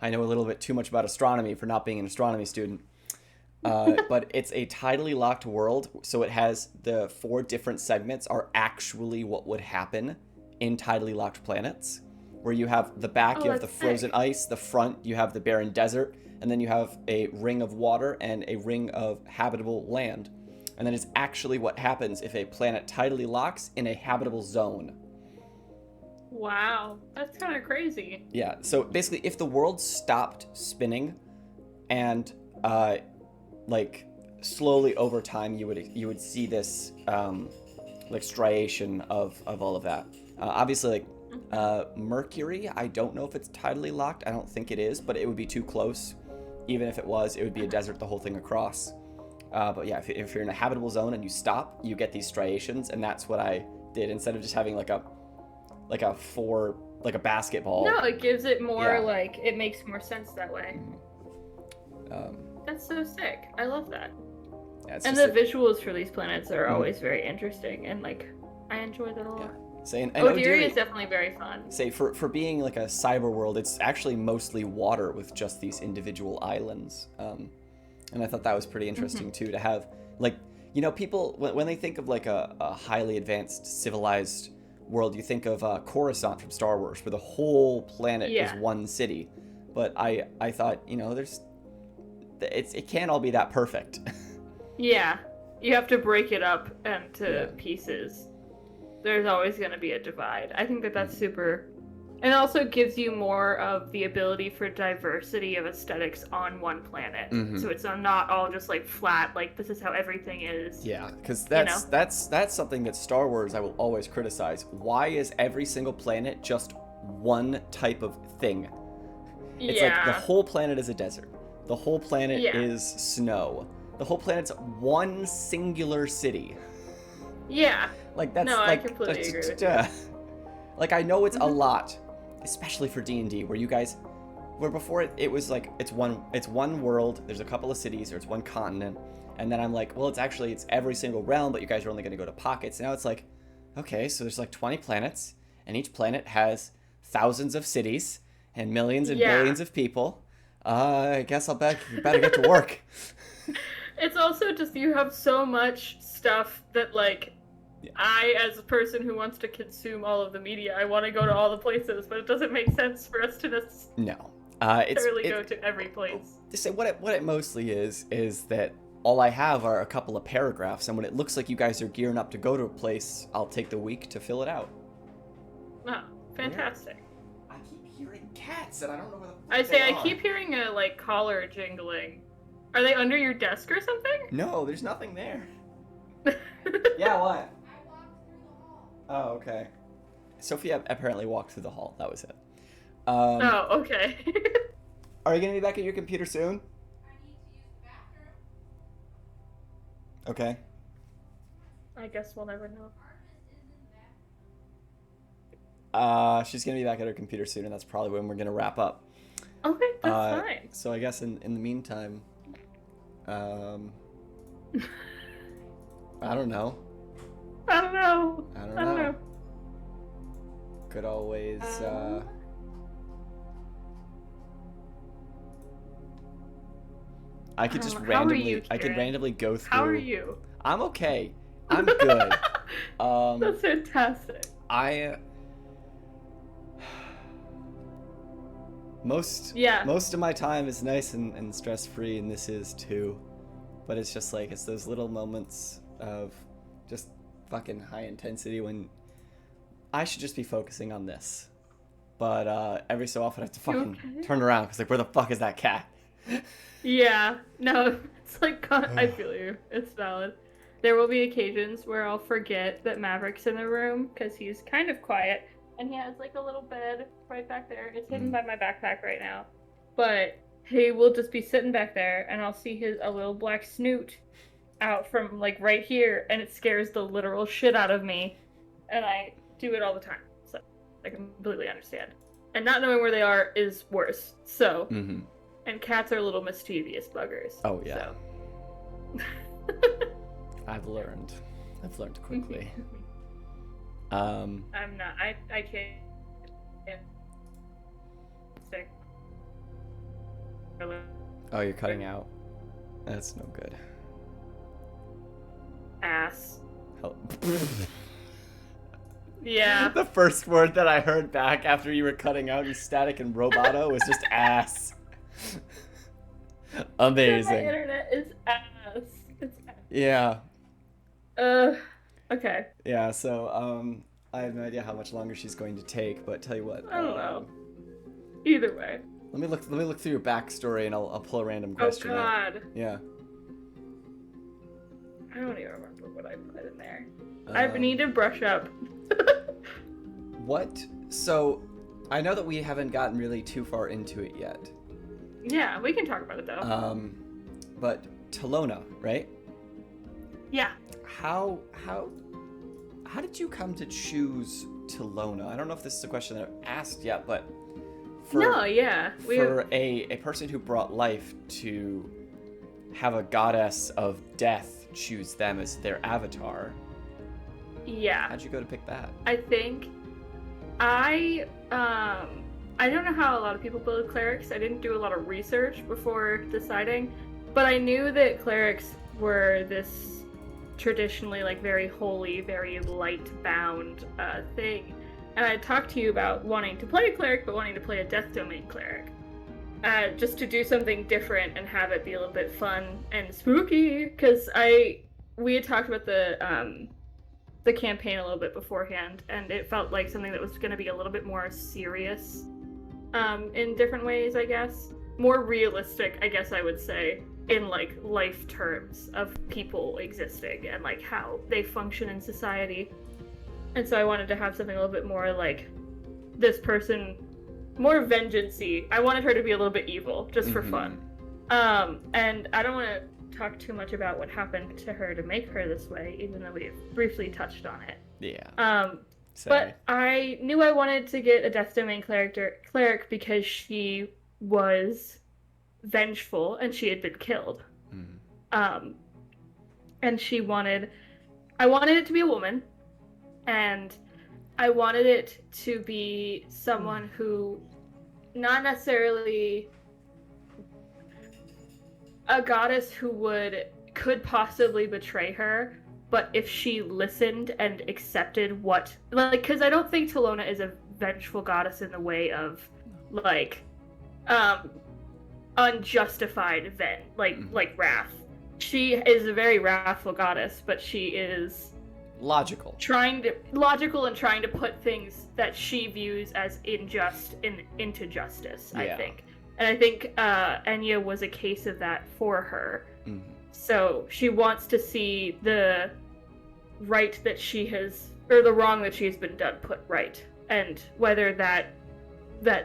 know a little bit too much about astronomy for not being an astronomy student. But it's a tidally locked world, so it has the 4 different segments are actually what would happen in tidally locked planets, where you have the back, you have the frozen ice, the front, you have the barren desert, and then you have a ring of water and a ring of habitable land. And then it's actually what happens if a planet tidally locks in a habitable zone. Wow, that's kind of crazy. Yeah, so basically if the world stopped spinning and like slowly over time you would see this like striation of all of that. Obviously like Mercury, I don't know if it's tidally locked. I don't think it is, but it would be too close. Even if it was, it would be a desert the whole thing across. But yeah, if you're in a habitable zone and you stop, you get these striations, and that's what I did. Instead of just having like a 4 like a basketball. No, it gives it more Yeah. like it makes more sense that way. Um, That's so sick. I love that. yeah, it's And just the visuals for these planets are Mhm. always very interesting, and like I enjoy that a lot. say and Odiri is definitely very fun. say for being like a cyber world, it's actually mostly water with just these individual islands. And I thought that was pretty interesting too, to have like, people when they think of like a highly advanced civilized world, you think of Coruscant from Star Wars, where the whole planet is Yeah. one city. But I thought, it can't all be that perfect. Yeah, you have to break it up into Yeah. pieces. There's always going to be a divide. I think that that's super. And it also gives you more of the ability for diversity of aesthetics on one planet. Mhm. So it's not all just like flat, like this is how everything is. Yeah, because know? that's something that Star Wars I will always criticize. Why is every single planet just one type of thing? It's Yeah. like the whole planet is a desert. The whole planet Yeah. is snow. The whole planet's one singular city. Yeah. Like that's No, I like completely agree with like I know it's a Mhm. lot, especially for D&D, where before it was like it's one world, there's a couple of cities, or it's one continent, and then I'm like, well, it's every single realm, but you guys are only going to go to pockets. Now it's like, okay, so there's like 20 planets, and each planet has thousands of cities and millions and Yeah. billions of people. I guess you better get to work. It's also just you have so much stuff that like Yeah. I, as a person who wants to consume all of the media, I want to go to all the places, but it doesn't make sense for us to No, necessarily go to every place. to say what it mostly is that all I have are a couple of paragraphs, and when it looks like you guys are gearing up to go to a place, I'll take the week to fill it out. Oh, fantastic. I keep hearing cats, and I don't know where the fuck I say they I are. keep hearing a like collar jingling. Are they under your desk or something? No, there's nothing there. Yeah, what? Oh, okay. Sophia apparently walked through the hall. That was it. Oh, okay. Are you gonna be back at your computer soon? Okay. I guess we'll never know. She's gonna be back at her computer soon, and that's probably when we're gonna wrap up. Okay, that's fine. So I guess in the meantime, I don't know. I don't know. I don't I don't know. know. Could always. I could just how are randomly. you, I could Kieran? randomly go through. How are you? I'm okay. I'm good. That's fantastic. I. Most Yeah. of my time is nice and stress free, and this is too. But it's just like it's those little moments of just fucking high intensity when I should just be focusing on this. But every so often I have to fucking okay? turn around because like where the fuck is that cat? Yeah. No, it's like I feel you. It's valid. There will be occasions where I'll forget that Maverick's in the room because he's kind of quiet and he has like a little bed right back there. It's hidden by my backpack right now. But he will just be sitting back there and I'll see a little black snoot out from like right here and it scares the literal shit out of me. And I do it all the time. So I completely understand. And not knowing where they are is worse. So, Mm-hmm. and cats are little mischievous buggers. Oh yeah. So. I've learned quickly. I'm not. I can't. Yeah. Sick. Oh, you're cutting out. That's no good. Ass. Hell- Yeah. The first word that I heard back after you were cutting out in static and roboto was just ass. My Amazing. internet is ass. It's ass. Yeah. Okay. Yeah, so I have no idea how much longer she's going to take, but tell you what. I don't know. Either way. Let me look through your backstory and I'll pull a random Oh question out. God. Yeah. I don't even remember what I put in there. I Um, need to brush up. What? So, I know that we haven't gotten really too far into it yet. Yeah, we can talk about it though. But Talona, right? Yeah. How did you come to choose Lona, I don't know if this is a question that I've asked yet, but No, yeah. for a person who brought life to have a goddess of death choose them as their avatar, Yeah. how'd you go to pick that? I think I don't know how a lot of people build clerics. I didn't do a lot of research before deciding, but I knew that clerics were this traditionally like very holy, very light bound thing. And I talked to you about wanting to play a cleric, but wanting to play a death domain cleric. Just to do something different and have it be a little bit fun and spooky, because we had talked about the campaign a little bit beforehand, and it felt like something that was going to be a little bit more serious in different ways, I guess. More realistic, I guess I would say, in like life terms of people existing and like how they function in society. And so I wanted to have something a little bit more like this person, more vengeance-y. I wanted her to be a little bit evil, just for fun. And I don't want to talk too much about what happened to her to make her this way, even though we've briefly touched on it. Yeah. But I knew I wanted to get a Death Domain cleric because she was vengeful and she had been killed. And I wanted it to be a woman, and I wanted it to be someone who, not necessarily a goddess who could possibly betray her, but if she listened and accepted because I don't think Talona is a vengeful goddess in the way of, like, unjustified like wrath. She is a very wrathful goddess, but she is logical and trying to put things that she views as unjust into justice, I think. And I think Enya was a case of that for her. So she wants to see the right that she has, or the wrong that she's been done, put right. And whether that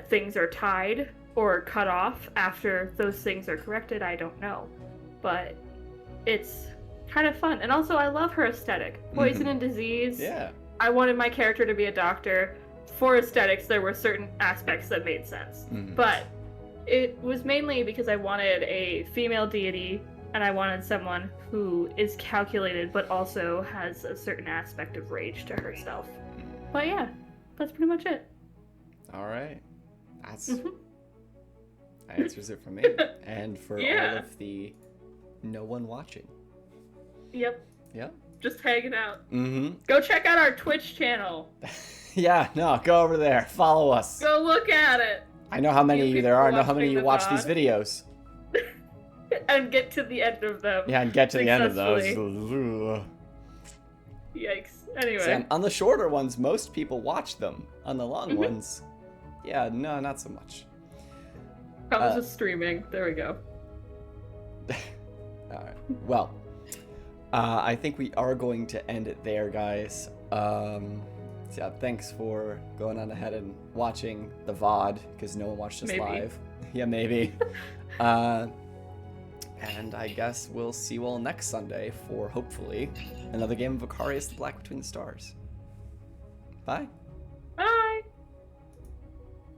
things are tied or cut off after those things are corrected, I don't know. But it's kind of fun. And also, I love her aesthetic. Poison and disease. Yeah. I wanted my character to be a doctor. For aesthetics, there were certain aspects that made sense. But it was mainly because I wanted a female deity, and I wanted someone who is calculated but also has a certain aspect of rage to herself. But yeah, that's pretty much it. All right. That answers it for me. And for all of the no one watching. Yep. Yep. Just hanging out. Go check out our Twitch channel. Yeah, no, go over there. Follow us. Go look at it. I know how many of you there are. I know how many of you watch these videos. And get to the end of them. Yeah, and get to the end of those. Yikes. Anyway. See, on the shorter ones, most people watch them. On the long ones, yeah, no, not so much. Comes with streaming. There we go. Alright. Well, I think we are going to end it there, guys. So yeah, thanks for going on ahead and watching the VOD, because no one watched us live. Yeah, maybe. And I guess we'll see you all next Sunday for, hopefully, another game of Vicarious the Black Between the Stars. Bye.